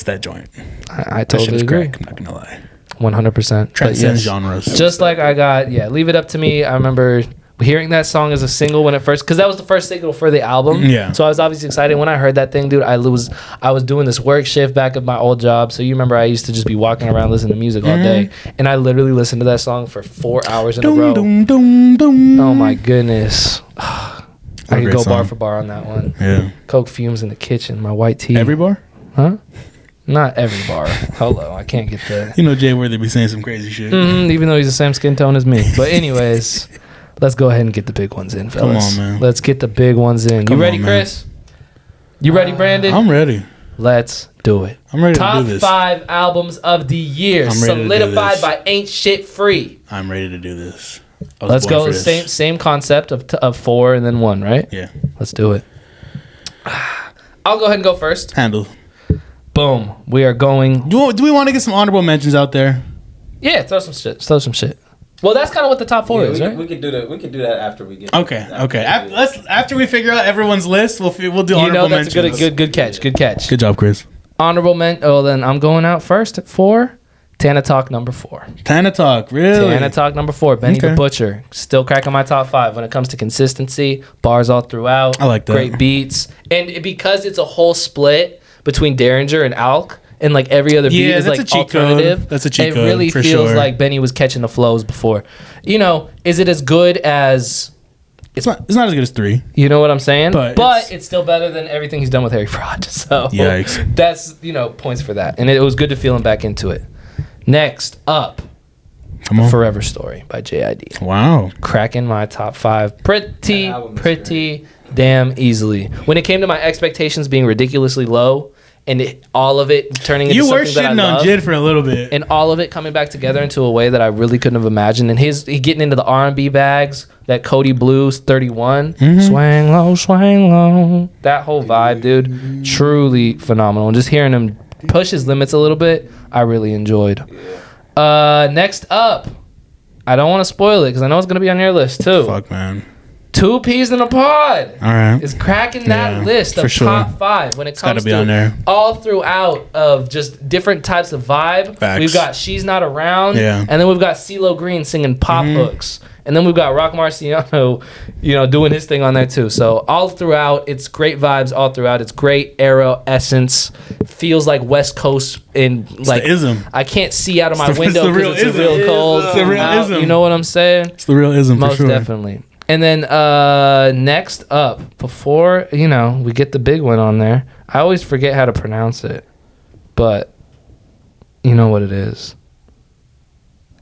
that joint. I That shit totally is agree. crack. I'm not gonna lie. 100%. Transcends genres. Just like I got, Leave It Up to Me. I remember hearing that song as a single when it first, because that was the first single for the album. Yeah. So I was obviously excited when I heard that thing, dude. I was doing this work shift back at my old job. So you remember I used to just be walking around listening to music all day, and I literally listened to that song for 4 hours in a row. Oh my goodness. I could great go bar song. for bar on that one. Yeah. Coke fumes in the kitchen, my white tea. Every bar? Huh? Not every bar. Hello, I can't get that. You know Jay Worthy be saying some crazy shit. Even though he's the same skin tone as me. But anyways, let's go ahead and get the big ones in, fellas. Come on, man. Let's get the big ones in. Come You ready, on, man. Chris? You ready, Brandon? I'm ready. Let's do it. I'm ready Top to do this. 5 albums of the year, I'm ready to do solidified this. by Ain't Shit Free. I'm ready to do this. I was Let's born go. for this. Same concept of 4 and then 1, right? Yeah. Let's do it. I'll go ahead and go first. Handle. Boom. We are going. Do we want to get some honorable mentions out there? Yeah, throw some shit. Well, that's kind of what the top 4 is, right? We could do that after we get. Okay. After we figure out everyone's list, we'll do You honorable know that's mentions. a good catch. Good catch. Good job, Chris. Honorable men. Oh, then I'm going out first at 4. Tana Talk number 4. Tana Talk, really? Tana Talk number 4. Benny Okay. the Butcher. Still cracking my top 5 when it comes to consistency. Bars all throughout. I like that. Great beats. And because it's a whole split between Derringer and Alk, and like every other beat is that's like a cheat code. alternative. That's a cheat it code, really for feels sure. like Benny was catching the flows before. You know, is it as good as... It's not as good as 3. You know what I'm saying? But it's still better than everything he's done with Harry Fraud. So Yikes. that's, points for that. And it was good to feel him back into it. Next up, Come on. Forever Story by JID. Wow. Cracking my top 5 That album is pretty damn easily. When it came to my expectations being ridiculously low and all of it turning into You were something that I shitting on love, Jid for a little bit. and all of it coming back together into a way that I really couldn't have imagined. And he getting into the R&B bags, that Cody Blues 31, swang low, that whole vibe, dude, truly phenomenal. And just hearing him push his limits a little bit, I really enjoyed. Next up, I don't want to spoil it because I know it's gonna be on your list too. Fuck, man. Two Peas in a Pod. All right. Is cracking that Yeah, list for of sure. top 5 when it gotta comes be to on there. all throughout of just different types of vibe. Facts. We've got She's Not Around, Yeah. and then we've got CeeLo Green singing pop hooks, and then we've got Rock Marciano, doing his thing on there too. So all throughout, it's great vibes all throughout. It's great era essence. Feels like West Coast in like the ism. I can't see out of my It's the window real because it's ism. real cold. It's the real out. ism. You know what I'm saying? It's the real ism for Most sure. definitely. And then next up, before we get the big one on there, I always forget how to pronounce it, but You know what it is?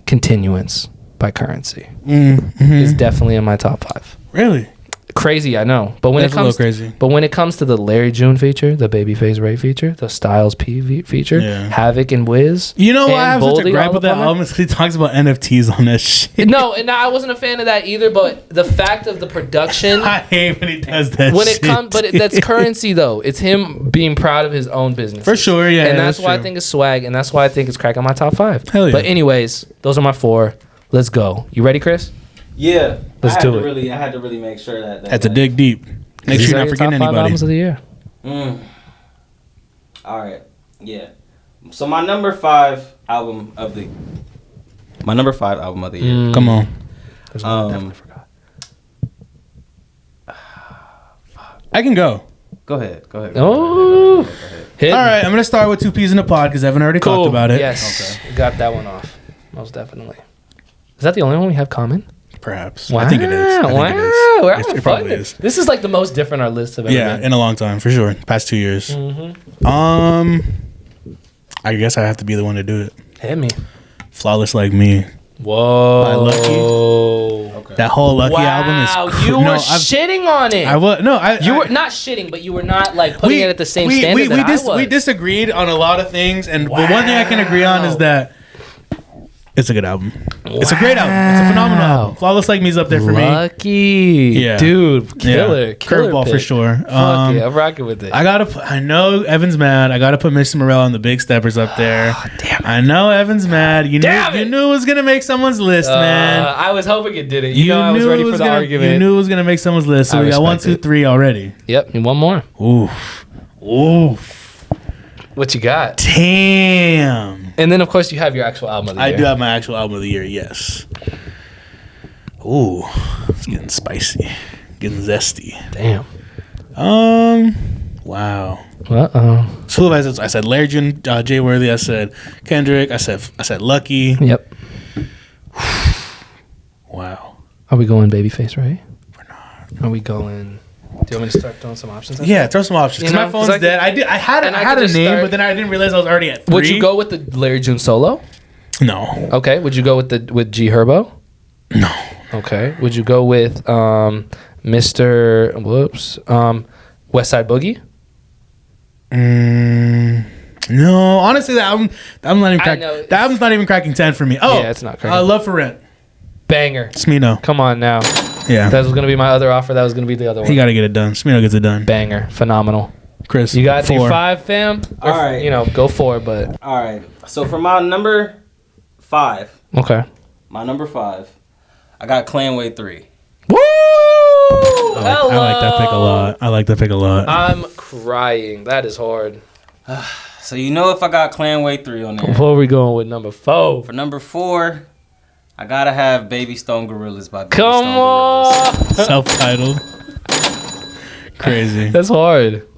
Continuance by Currency Mm-hmm. is definitely in my top 5. Really? Crazy, I know, but when That's it a little comes, crazy. but when it comes to the Larry June feature, the Babyface Ray feature, the Styles P feature, Yeah. Havoc and Wiz, You know why I and have such a Boldy gripe all with up that on there? album? Is 'cause he talks about NFTs on that shit. No, and I wasn't a fan of that either. But the fact of the production, I hate when he does that when shit. it comes, but that's Currency though. It's him being proud of his own business. For sure, yeah. And that's why I true. think it's swag, and that's why I think it's cracking my top 5. Hell yeah. But anyways, those are my 4. Let's go. You ready, Chris? Yeah. Let's do it. I had to really make sure that. That's a dig deep. Make These sure are you're not your forgetting top 5 anybody. albums of the year. All right. Yeah. So my number 5 album of the. My number 5 album of the year. Come on. There's one I definitely forgot. I can go. Go ahead. Go ahead. Oh. Go ahead. Hit All me. right, I'm going to start with 2 P's in the pod because Evan already Cool. talked about it. Yes. Got that one off. Most definitely. Is that the only one we have common? Perhaps. Wow. I think it is. I think Wow. it is. We're It having probably fun. is. This is like the most different our lists have ever Yeah, been. in a long time, for sure. Past 2 years. Mm-hmm. I guess I have to be the one to do it. Hit me. Flawless Like Me. Whoa. By Lucky. Okay. That whole Lucky album is Wow, cr- you no, were I've- shitting on it. I was no, I You I- were not shitting, but you were not like putting it at the same standard we, that I was. we disagreed on a lot of things, and but one thing I can agree on is that it's a good album. It's a great album. It's a phenomenal album. Flawless Like Me's up there for me. Lucky. Yeah. Dude, killer. Yeah. Killer Curveball pick. for sure. Fuck yeah, I'm rocking with it. I know Evan's mad. I gotta put Mr. Morel on the Big Steppers up there. Damn it. I know Evan's mad. You Damn knew it. it was gonna make someone's list, man. I was hoping it didn't. You know, I was ready for the gonna, argument. You knew it was gonna make someone's list. So I we got 1, respect 2, it. 3 already. Yep, and one more. Oof. What you got? Damn. And then, of course, you have your actual album of the I year. do have my actual album of the year, yes. Ooh, it's getting spicy. Getting zesty. Damn. Wow. Uh-oh. So I said Larry June, Jay Worthy, I said Kendrick, I said Lucky. Yep. Wow. Are we going Babyface, right? We're not. Are we going... Do you want me to start throwing some options? Yeah, throw some options. You Because know, my phone's 'cause I dead. I had and I a could just name, start- but then I didn't realize I was already at 3. Would you go with the Larry June solo? No. Okay. Would you go with G Herbo? No. Okay. Would you go with Mr. West Side Boogie? No. Honestly, that album's not even I know. that album's not even cracking 10 for me. Oh, Yeah, it's not cracking. Love for Rent. Banger. Smino. Come on now. Yeah. That was going to be my other offer. That was going to be the other one. He got to get it done. Smino gets it done. Banger. Phenomenal. Chris, You got 4. your 5, fam? Or, All right. You know, go 4, but... All right. So for my number 5, Okay. I got Clanway 3. Woo! I like that pick a lot. I like that pick a lot. I'm crying. That is hard. So you know if I got Clanway 3 on there. Before we going with number 4. For number 4, I gotta have Baby Stone Gorillas by Baby Come Stone Gorillas. on! Self-titled. Crazy. That's hard.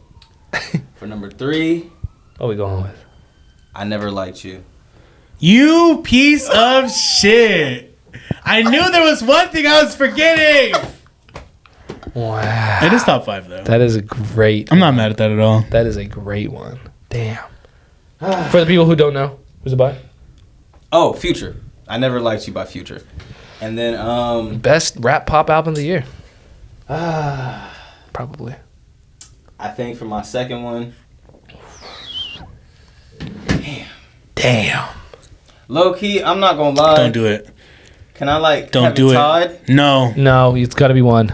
For number 3, What are we going with? I Never Liked You. You piece of shit. I knew there was one thing I was forgetting. Wow. It is top 5 though. That is a great... I'm not mad at that at all. That is a great one. Damn. For the people who don't know, who's it by? Oh, Future. I Never Liked You by Future. And then Best rap pop album of the year. Probably. I think for my second one, Damn. low key, I'm not gonna lie. Don't do it. Can I Don't have do it it. tied? No. No, it's got to be one.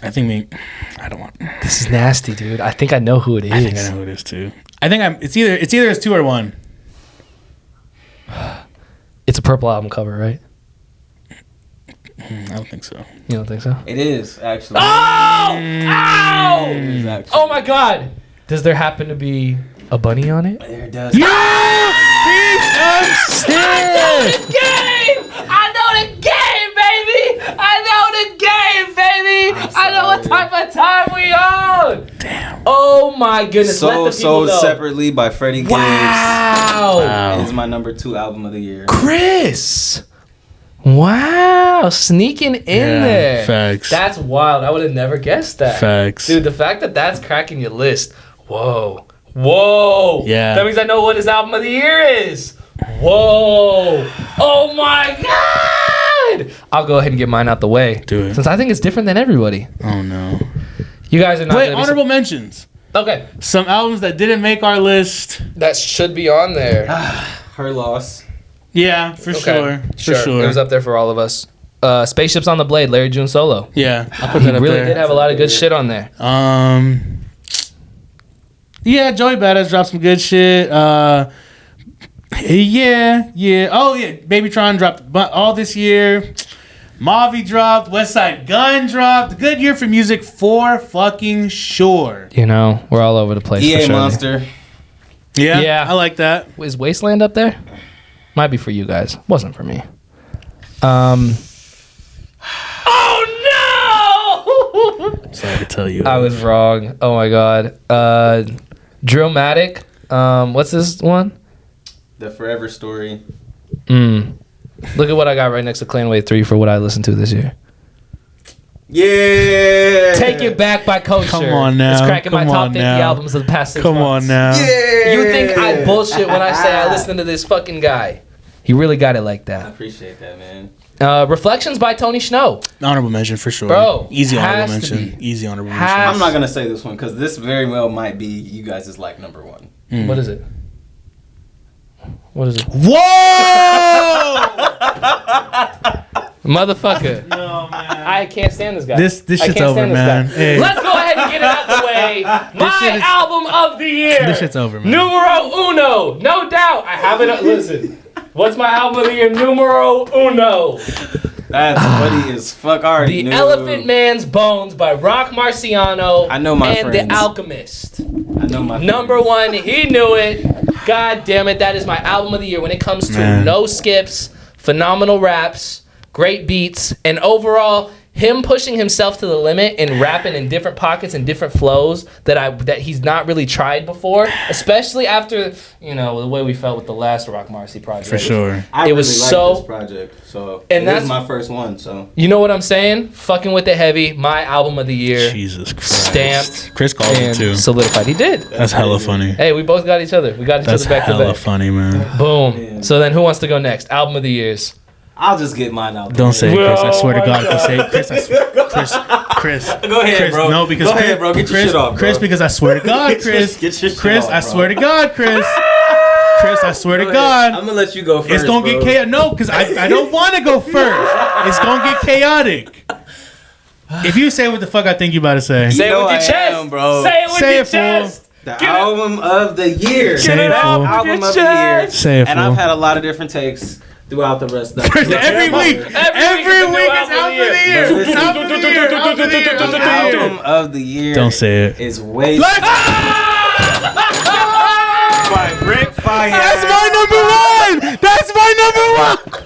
I think I don't want. This is nasty, dude. I think I know who it is. I think I know who it is too. I think it's either it's 2 or 1. It's a purple album cover, right? I don't think so. You don't think so? It is actually. Oh! Ow! It is actually. Oh my God! Does there happen to be a bunny on it? There it does. You piece of shit. I know the game, baby! I know the game, baby! I know what type of time we on! Damn. Oh my goodness, let the people Sold know. separately by Freddie Gibbs. Wow! It is my number 2 album of the year. Chris! Wow, sneaking in there. Facts. That's wild. I would have never guessed that. Facts. Dude, the fact that that's cracking your list. Whoa. Whoa. Yeah. That means I know what his album of the year is. Whoa. Oh my God. I'll go ahead and get mine out the way. Do it. Since I think it's different than everybody. Oh no. You guys are not. Wait, honorable mentions. Okay. Some albums that didn't make our list. That should be on there. Her loss. Yeah, for sure. For sure. It was up there for all of us. Spaceships on the Blade, Larry June solo. Yeah, I put He that up really there. did have a lot of good shit on there. Yeah, Joey Badass dropped some good shit. Yeah. Oh yeah, Babytron dropped all this year. Mavi dropped. Westside Gun dropped. Good year for music for fucking sure. You know, we're all over the place. EA for sure. Monster. Yeah, I like that. Is Wasteland up there? Might be for you guys. Wasn't for me. Oh no! Sorry to tell you. I was wrong. Oh my god. Drillmatic. What's this one? The Forever Story. Look at what I got right next to Clanway 3 for what I listened to this year. Yeah. Take It Back by Kosher. Come on now. It's cracking my Come top on 50 now. albums of the past 6 Come months. on now. Yeah. You think I bullshit when I say I listen to this fucking guy. He really got it like I that. appreciate that, man. Reflections by Tony Snow. Honorable mention for sure. Bro, Easy honorable has to mention. be. Easy honorable Has- mention. I'm not gonna say this one because this very well might be you guys' like number one. What is it? What is it? Whoa! Motherfucker. No man. I can't stand this guy. This I shit's can't over, stand this man. guy. Hey. Let's go ahead and get it out the way. My shit is- album of the year. This shit's over, man. Numero uno. No doubt. I have it. Listen. What's my album of the year? Numero uno. That's funny as fuck. I already The knew. Elephant Man's Bones by Rock Marciano. I know my and friends. The Alchemist. I know my Number one, he knew it. God damn it, that is my album of the year when it comes to Man. no skips, phenomenal raps, great beats, and overall him pushing himself to the limit and rapping in different pockets and different flows that he's not really tried before, especially after, you know, the way we felt with the last Rock Marcy project. For sure. I It really was like so- this project, so And this that's- is my first one. So You know what I'm saying? Fucking with the Heavy, my album of the year. Jesus Christ. Stamped Chris called it and too. solidified. He did. That's hella funny. Hey, we both got each other. We got each That's other back to hella back. funny, man. Boom. Man. So then who wants to go next? Album of the years. I'll just get mine out. Don't say it, Chris. I Whoa, swear to my God, if you God. say it, Chris, Chris. Go ahead, Chris, bro. No, because Go Chris, ahead, bro. Get your Chris, shit off, bro. Chris, because I swear to God, Chris. Get your shit Chris, off, I bro. swear to God, Chris. Chris, I swear to Go ahead. God. I'm gonna let you go first. It's gonna get chaotic. No, because I don't want to go first. It's gonna get chaotic. If you say what the fuck I think you about to say, Say it know with your I chest. am, bro. Say it with Say your it, fool. chest. The Get it. album of the year. Say it, Best fool. album Get of the your year. chest. Say it, And fool. I've had a lot of different takes throughout the rest of the every week, every week is album of the album of the year. But listen, Album of the year. Album of the year. Album of The the year. album of the year. Don't say it. Is way Let's by Rick Fire. That's my number one. That's my number one.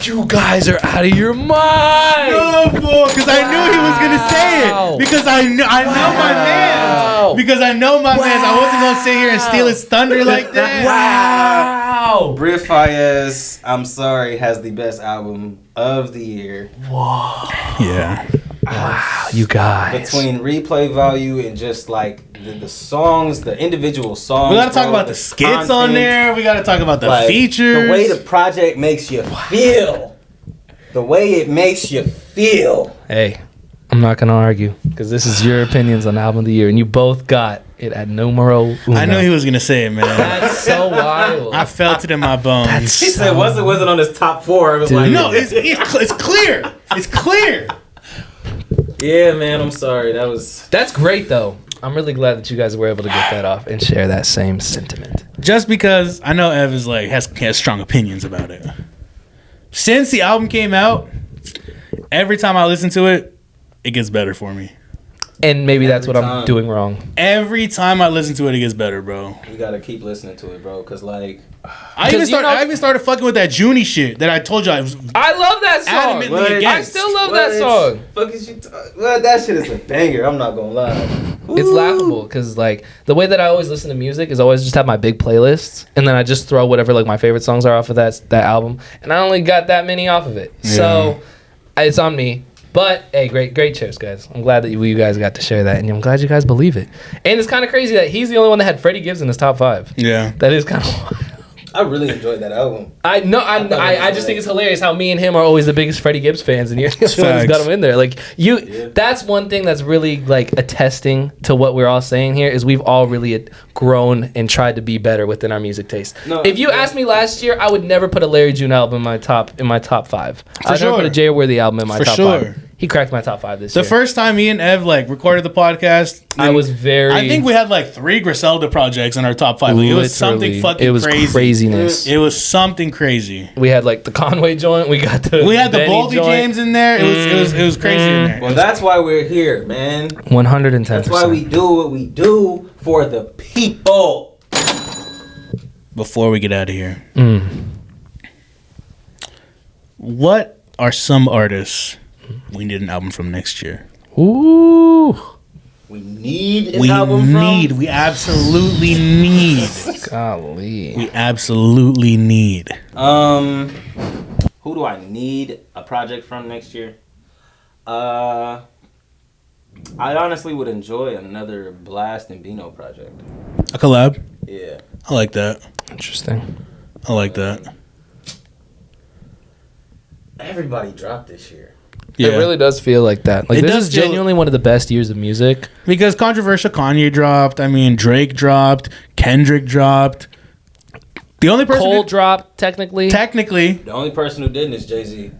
You guys are out of your mind. No, fool, because I knew he was gonna say Wow. it. Because I know my man. Because I know my man. I wasn't gonna sit here and steal his thunder like that. Wow. Rick Fires, I'm sorry, has the best album of the year. Yeah. Wow, you guys. Between replay value and just like the songs, the individual songs. We gotta talk bro, about the skits on content, there. We gotta talk about the like, features. The way the project makes you feel. The way it makes you feel. Hey, I'm not gonna argue because this is your opinions on album of the year, and you both got it at numero uno. I knew he was gonna say it, man. That's so wild. I felt it in my bones. He said once it wasn't on his top 4, it was like No, it's clear. It's clear. yeah, man, I'm sorry. That was That's great though. I'm really glad that you guys were able to get that off and share that same sentiment. Just because I know Ev is like has strong opinions about it. Since the album came out, every time I listen to it, it gets better for me. And maybe that's Every what I'm time. doing wrong. Every time I listen to it, it gets better, bro. you gotta keep listening to it, bro. Cause like I even started fucking with that Junie shit that I told you I was. I love that song. Adamantly What? I against. still love that song. Fuck is you well, that shit is a banger. I'm not gonna lie. It's laughable because like the way that I always listen to music is always just have my big playlists and then I just throw whatever like my favorite songs are off of that album and I only got that many off of it. So it's on me. But hey, great cheers, guys. I'm glad that you guys got to share that, and I'm glad you guys believe it. And it's kind of crazy that he's the only one that had Freddie Gibbs in his top 5. Yeah, that is kind of wild. I really enjoyed that album. I know. I just think it's hilarious how me and him are always the biggest Freddie Gibbs fans, and you're the one who's got him in there. Like you, that's one thing that's really like attesting to what we're all saying here is we've all really grown and tried to be better within our music taste. No, if you asked me last year, I would never put a Larry June album in my top 5. I'd never put a Jay Worthy album in my top 5. He cracked my top 5 this year. The first time me and Ev like recorded the podcast, I think we had like 3 Griselda projects in our top 5. Like, it was something fucking crazy. It was craziness. It was something crazy. We had like the Conway joint. We had the Boldy James in there. It was crazy in there. Well, that's why we're here, man. 110%. That's why we do what we do for the people. Before we get out of here, what are some artists we need an album from next year? Ooh. We need an album from? We absolutely need. Golly. We absolutely need. Who do I need a project from next year? I honestly would enjoy another Blast and Bino project. A collab? Yeah. I like that. Interesting. I like that. Everybody dropped this year. Yeah. It really does feel like that. Like, this is genuinely one of the best years of music. Because controversial Kanye dropped. I mean, Drake dropped. Kendrick dropped. The only person Cole dropped, technically. The only person who didn't is Jay-Z.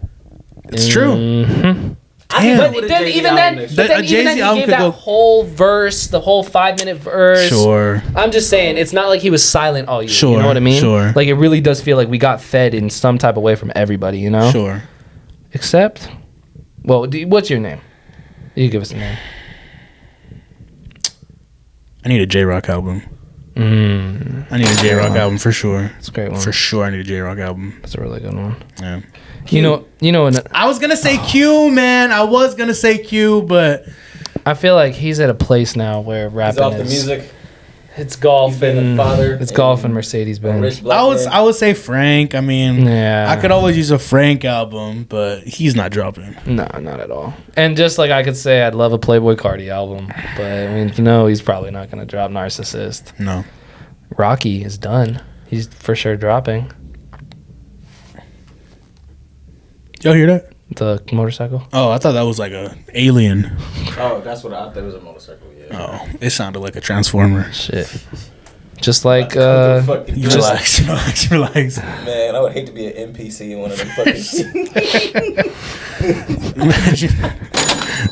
It's true. Mm-hmm. But then even then, he gave that whole verse, the whole 5-minute verse. Sure. I'm just saying, it's not like he was silent all year. Sure. You know what I mean? Sure. Like, it really does feel like we got fed in some type of way from everybody, you know? Sure. Except, well, what's your name? You give us a name. I need a J-Rock album. I need a J-Rock album for sure. It's a great one. For sure, I need a J-Rock album. That's a really good one. Yeah. You know. I was gonna say Q, man. I was gonna say Q, but I feel like he's at a place now where rapping off the music. It's golf and golf and Mercedes Benz. I would say Frank. I mean, yeah. I could always use a Frank album, but he's not dropping. No, not at all. And just like I could say, I'd love a Playboi Carti album, but I mean, no, he's probably not gonna drop Narcissist. No. Rocky is done. He's for sure dropping. Y'all hear that? The motorcycle? Oh, I thought that was like a alien. Oh, that's what I thought it was a motorcycle. Yeah. Oh, it sounded like a transformer. Shit. Just like relax. Man, I would hate to be an NPC in one of them fucking.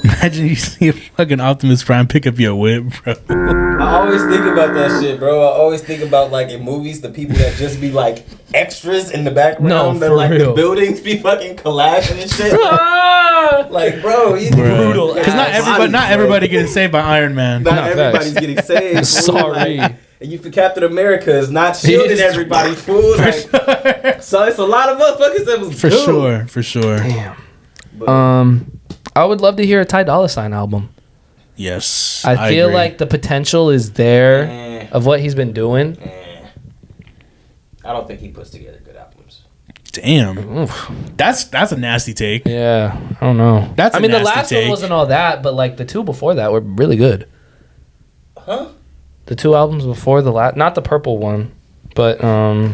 Imagine you see a fucking Optimus Prime pick up your whip, bro. I always think about that shit, bro. I always think about, like, in movies, the people that just be like extras in the background. No, that for like real. The buildings be fucking collapsing and shit. Like, bro, he's brutal. Because not everybody getting saved by Iron Man. Not everybody's getting saved. Sorry. Like, and you for Captain America is not shielding everybody, fool. Like, so it's a lot of motherfuckers that was For sure. Damn. I would love to hear a Ty Dolla $ign album. Yes. I feel agree. Like the potential is there of what he's been doing. I don't think he puts together good albums. Damn. Oof. That's a nasty take. Yeah. I don't know. The last one wasn't all that, but like the 2 before that were really good. Huh? The 2 albums before the last, not the purple one, but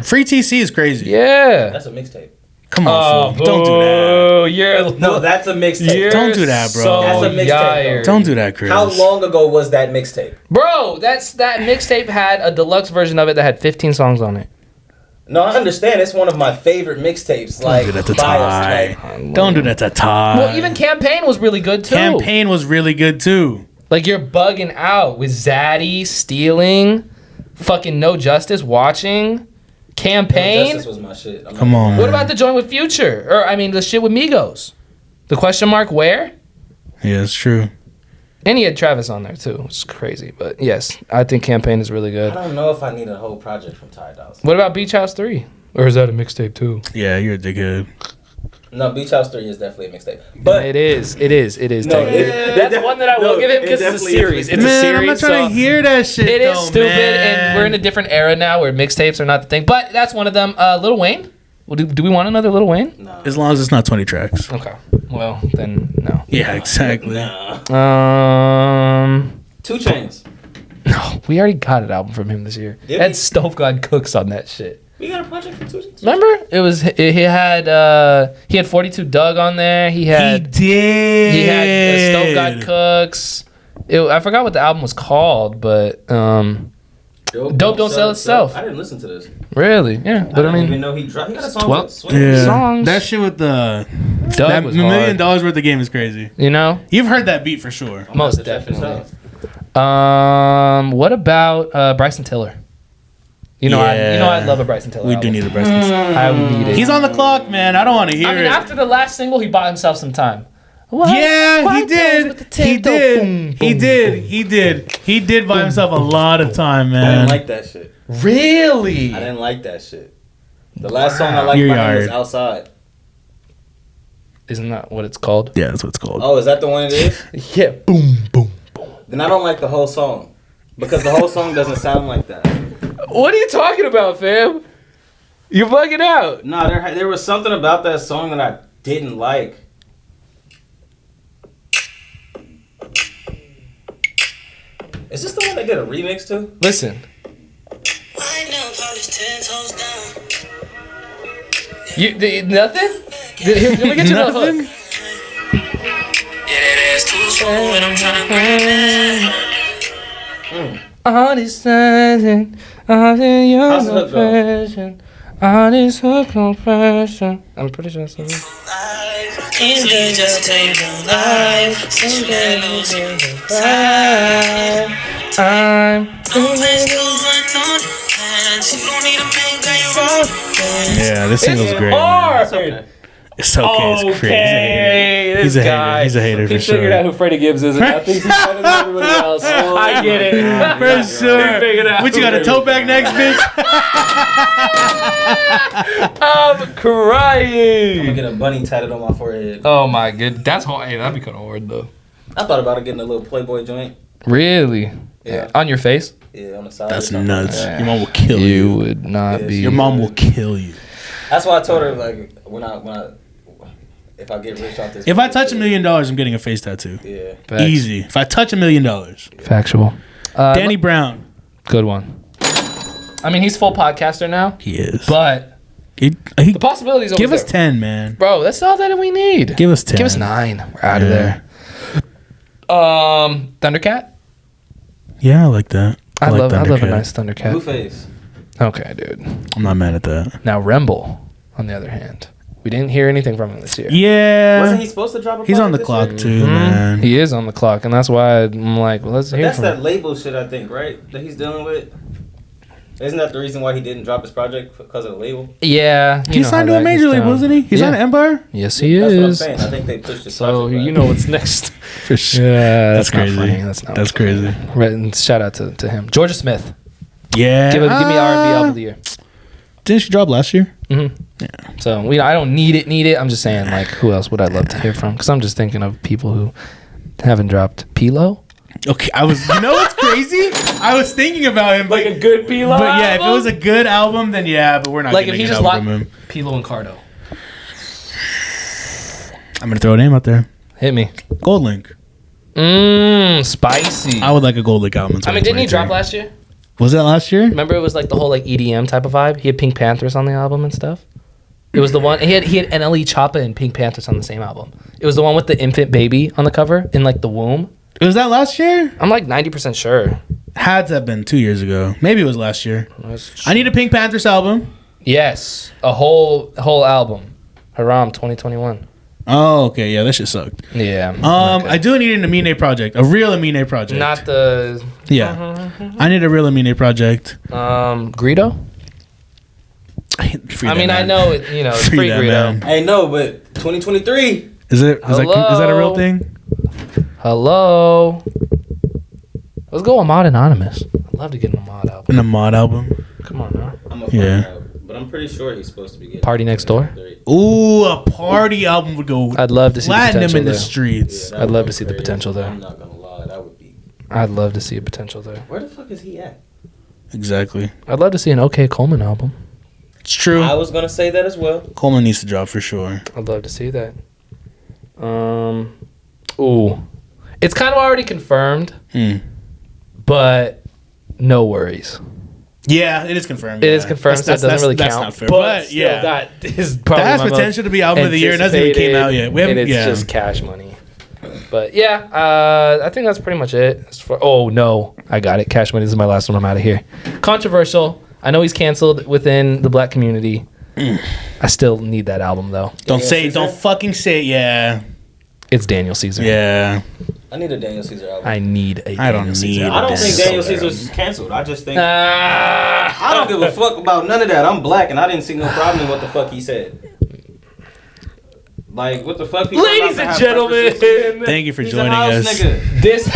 Free TC is crazy. Yeah. That's a mixtape. Come on, fool. Don't do that. No, that's a mixtape. Don't do that, bro. That's a mixtape. Don't do that, Chris. How long ago was that mixtape? Bro, that mixtape had a deluxe version of it that had 15 songs on it. No, I understand. It's one of my favorite mixtapes. Like, don't do that to Ty. Don't do that to Ty. Well, even Campaign was really good too. Campaign was really good too. Like, you're bugging out with Zaddy, Stealing, fucking No Justice, Watching, Campaign. No Justice was my shit. Come on, man. What about the joint with Future? Or, I mean, the shit with Migos? The question mark where? Yeah, it's true. And he had Travis on there too, which is crazy. But yes, I think Campaign is really good. I don't know if I need a whole project from Ty Dolla $ign. What about Beach House 3? Or is that a mixtape too? Yeah, you're a dickhead. No, Beach House 3 is definitely a mixtape. But it is. No, that's one that I will give him because it's a series. It's a series. I'm not trying to hear that shit. It is stupid, man. and we're in a different era now where mixtapes are not the thing. But that's one of them. Lil Wayne. Well, do we want another Lil Wayne? No. As long as it's not 20 tracks. Okay. Well, then no. Yeah, exactly. Nah. 2 Chainz. No, we already got an album from him this year. Did Had we? Stove God Cooks on that shit. We got a project for 2 Chainz. Remember? He had 42 Doug on there. He had Stove God Cooks. I forgot what the album was called, but Dope Don't Sell Itself. I didn't listen to this. Really? Yeah, but I didn't even know he dropped. He got a song 12 with Swing. Yeah. songs. That shit with the Doug that was $1 million hard. worth of game is crazy. You know, You've heard that beat for sure. most to check this definitely. What about Bryson Tiller? You know, I love a Bryson Tiller. We album. do need a Bryson. I would need it. He's on the clock, man. I don't want to hear I mean, it. after the last single, he bought himself some time. Yeah, he did. He did buy himself a lot of time, I man. didn't like that shit. Really? I didn't like that shit. The last song I liked You're by him was yard. Outside. Isn't that what it's called? Yeah, that's what it's called. Oh, is that the one it is? Yeah. Boom, boom, boom. Then I don't like the whole song. Because the whole song doesn't sound like that. What are you talking about, fam? You're bugging out. No, there was something about that song that I didn't like. Is this the one they did a remix to? Listen. Nothing? Let me get you the hook. Honest and How's the hook go? Honest hook confession. I'm pretty sure that's the Yeah, this single's great. hard. It's okay. It's crazy. He's a hater. He's a hater for He figured out sure. who Freddie Gibbs is, and I think he's better than everybody else. I get it. For sure. He figured out What you who got a Freddie tote bag next, bitch? I'm I'm crying. gonna get a bunny tatted on my forehead. Oh my god, that's hard. Hey, that'd be kind of hard though. I thought about it getting a little Playboy joint. Really? Yeah. On your face? Yeah, on the side. That's or something. nuts. Yeah. Your mom will kill You you. would not Yes, be. Your mom will kill you. That's why I told her like if I get rich off this. If I touch $1 million, I'm getting a face tattoo. Yeah. Facts. Easy. If I touch $1 million. Factual. Danny Brown. Good one. I mean, he's full podcaster now, He is. but He the possibilities. give always us there. 10, man. Bro, that's all that we need. Give us 10. Give us 9. We're out of Yeah. there. Thundercat. Yeah, I like that. I love a Thundercat. nice Thundercat. Blueface. Okay, dude. I'm not mad at that. Now Remble, on the other hand, we didn't hear anything from him this year. Yeah. Wasn't he supposed to drop a He's on the project clock this year? too, man. He is on the clock, and that's why I'm like, well, let's hear That's from that him. label shit, I think, right? That he's dealing with. Isn't that the reason why he didn't drop his project because of the label? Yeah, He signed to a major label, wasn't he? He's Yeah. on Empire? Yes, he That's what I'm is. saying. I think they pushed his So project you back. know what's next. For sure. Yeah, That's that's not crazy. funny. That's crazy. Right, and shout out to him, Georgia Smith. Yeah. Give me R&B album of the year. Didn't she drop last year? Mm-hmm. Yeah. So I don't need it. I'm just saying, like, who else would I love to hear from? Because I'm just thinking of people who haven't dropped. Pilo? Okay, you know what's crazy? I was thinking about him, Like a good Pilo but yeah, if it was a good album, then yeah, but we're not like if getting he an just album locked from him. Pilo and Cardo. I'm gonna throw a name out there. Hit me. Gold Link. Spicy. I would like a Gold Link album. In I mean, didn't he 2023. drop last year? Was that last year? Remember, it was like the whole like EDM type of vibe. He had Pink Panthers on the album and stuff. It was the one he had NLE Choppa and Pink Panthers on the same album. It was the one with the infant baby on the cover in like the womb. Was that last year? I'm like 90% sure. Had to have been 2 years ago. Maybe it was last year. I need a Pink Panthers album. Yes, a whole album. Haram 2021. Oh, okay. Yeah, that shit sucked. Yeah. I do need an Amine project. A real Amine project. Not the Yeah. I need a real Amine project. Greedo. Free I that mean, I man. know it. You know, it's Free free that Greedo. man. Hey, no, but 2023. Is that a real thing? Hello. Let's go Ahmad Anonymous. I'd love to get an Ahmad album. In a mod album? Come on now. I'm gonna Yeah. find out. But I'm pretty sure he's supposed to be getting Party Next Door? Ooh, a party album would go I'd love to see the platinum potential in the there. streets. that I'd love would to see be the crazy. potential there. I'm not gonna lie, that would be. I'd love to see a potential there. Where the fuck is he at? Exactly. I'd love to see an OK Coleman album. It's true. I was gonna say that as well. Coleman needs to drop for sure. I'd love to see that. Ooh. It's kind of already confirmed, but no worries. Yeah, it is confirmed. It is confirmed, so it doesn't really count. That's not fair. But But yeah, that is probably that has my most potential to be album of the year. And hasn't even came out yet. We haven't, and it's just cash money. But yeah, I think that's pretty much it. Oh no, I got it. Cash money. This is my last one. I'm out of here. Controversial. I know he's canceled within the black community. I still need that album though. Don't fucking say it. Yeah. It's Daniel Caesar. Yeah. I need a Daniel Caesar album. I need a Daniel Caesar. I don't think Daniel Caesar's canceled. I just think I don't give a fuck about none of that. I'm black and I didn't see no problem in what the fuck he said. Like what the fuck? Ladies and gentlemen, thank you for joining us. This.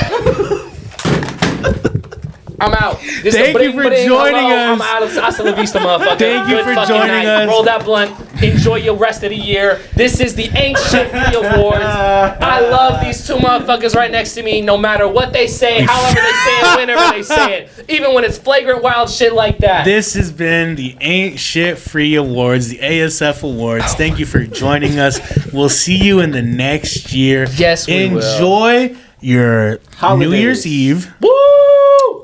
I'm out. Thank you for joining us. I'm out of Hasta La Vista, motherfucker. Thank you for joining us. Roll that blunt. Enjoy your rest of the year. This is the Ain't Shit Free Awards. I love these two motherfuckers right next to me, no matter what they say, however they say it, whenever they say it. Even when it's flagrant wild shit like that. This has been the Ain't Shit Free Awards, the ASF Awards. Thank you for joining us. We'll see you in the next year. Yes, we will. Enjoy your New Year's Eve. Woo!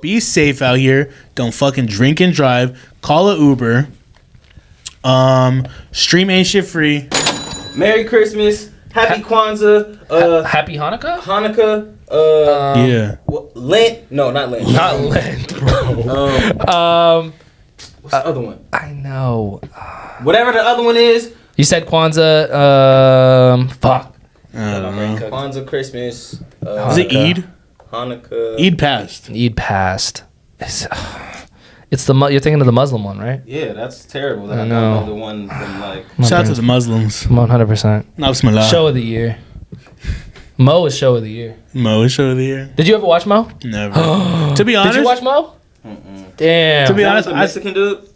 Be safe out here. Don't fucking drink and drive. Call a Uber. Stream Ain't Shit Free. Merry Christmas. Happy Kwanzaa. Happy Hanukkah? Hanukkah. Yeah. Lent. No, not Lent. Not Lent, bro. What's the other one? I know. Whatever the other one is. You said Kwanzaa. Fuck. I don't know. Kwanzaa, Christmas. Is it Eid? Hanukkah. Eid passed. Eid passed. It's the you're thinking of the Muslim one, right? Yeah, that's terrible. That I I know. know the one from like. Shout out to the Muslims. 100%. Bismillah. Show of the year. Mo is show of the year. Mo is show of the year. Did you ever watch Mo? Never. To be honest. Did you watch Mo? Damn. To be honest, the Mexican dude.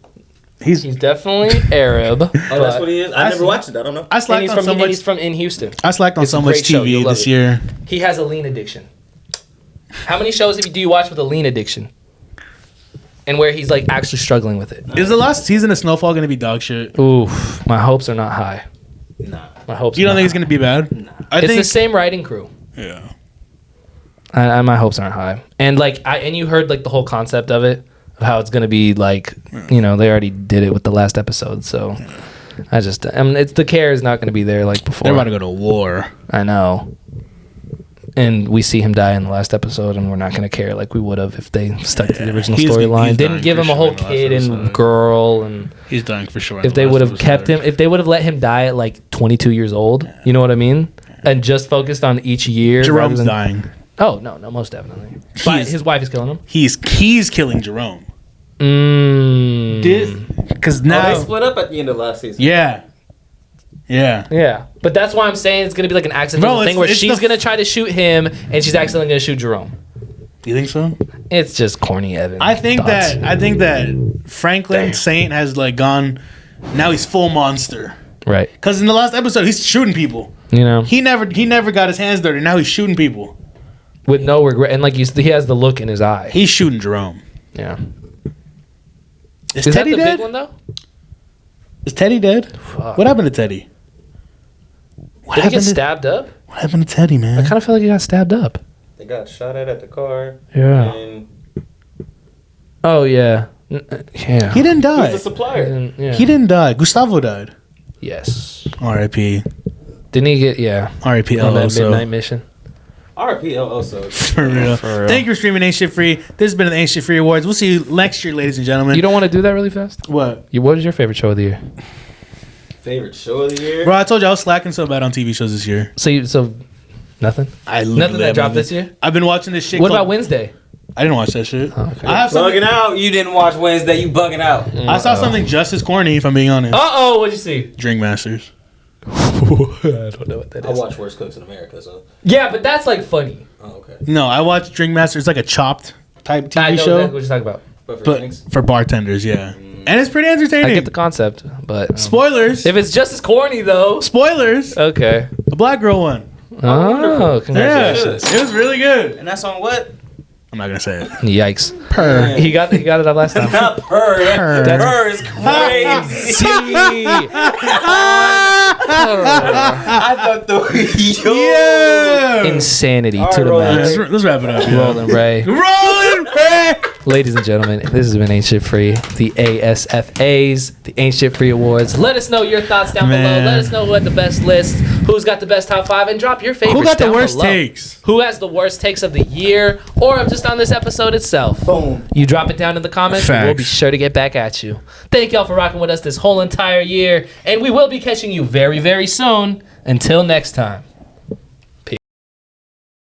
He's definitely Arab. Oh, that's what he is. I never watched it. I don't know. I slacked on so much. He's from in Houston. I slacked on It's so a much great show. You'll TV love this it. year. He has a lean addiction. How many shows do you watch with a lean addiction? And where he's like actually struggling with it. Is the last season of Snowfall going to be dog shit? Oof, my hopes are not high. Nah. My hopes. You don't are think not it's going to be bad? Nah. I It's think the same writing crew. Yeah. My hopes aren't high. And like and you heard like the whole concept of it, of how it's gonna be like, they already did it with the last episode. So it's the care is not gonna be there like before. They're about to go to war. I know. And we see him die in the last episode, and we're not gonna care like we would have if they stuck to the original storyline. Didn't give him a whole kid and girl, and he's dying for sure. if they would have kept him, if they would have let him die at like 22 years old, you know what I mean, and just focused on each year. Jerome's dying. Oh no, most definitely. But his wife is killing him. He's killing Jerome. Because now they split up at the end of last season. Yeah. But that's why I'm saying it's gonna be like an accidental thing where she's gonna try to shoot him and she's accidentally gonna shoot Jerome. You think so? It's just corny, Evan. I think that Franklin Saint has like gone. Now he's full monster. Right. Because in the last episode he's shooting people. He never got his hands dirty. Now he's shooting people with no regret, and like he has the look in his eye. He's shooting Jerome. Yeah. Is that Teddy the dead? big one though? Is Teddy dead? Fuck. What happened to Teddy? Did he get stabbed up? What happened to Teddy, man? I kind of feel like he got stabbed up. They got shot at the car. Yeah. And Oh yeah. Yeah. He didn't he die. was a supplier. He didn't die. Gustavo died. Yes. R.I.P. Didn't he get R.I.P. on that LOSO. midnight mission? RPL also. For real. Thank you for streaming Ain't Shit Free. This has been the Ain't Shit Free Awards. We'll see you next year, ladies and gentlemen. You don't want to do that really fast? What? What is your favorite show of the year? Favorite show of the year? Bro, I told you I was slacking so bad on TV shows this year. So nothing? Nothing that dropped this year? I've been watching this shit. What about Wednesday? I didn't watch that shit. Oh, okay. I have Bugging out. You didn't watch Wednesday. You bugging out. I saw something just as corny, if I'm being honest. What'd you see? Drink Masters. I don't know what that I is. watch Worst Cooks in America, so. Yeah, but that's like funny. Oh, okay. No, I watched Drink Masters. It's like a Chopped type I TV know show. exactly what you're talking about. But for But drinks? for bartenders, yeah. And it's pretty entertaining. I get the concept, but Spoilers. if it's just as corny though. Spoilers. Okay. The black girl one. Oh, Yeah. congratulations. It was really good. And that's on what? I'm not going to say it. Yikes. Purr. He got it up last time. Not purr. Purr. Purr is crazy. I thought the Yeah. Insanity All to the right, max. Let's wrap it up. Rolling Ray. Rolling Ray. Ladies and gentlemen, this has been Ain't Shit Free, the ASFAs, the Ain't Shit Free Awards. Let us know your thoughts down below. Let us know who had the best list, who's got the best top 5, and drop your favorites Who got the down worst below. takes? Who has the worst takes of the year, or just on this episode itself? Boom. You drop it down in the comments, and we'll be Facts. sure to get back at you. Thank y'all for rocking with us this whole entire year, and we will be catching you very, very soon. Until next time.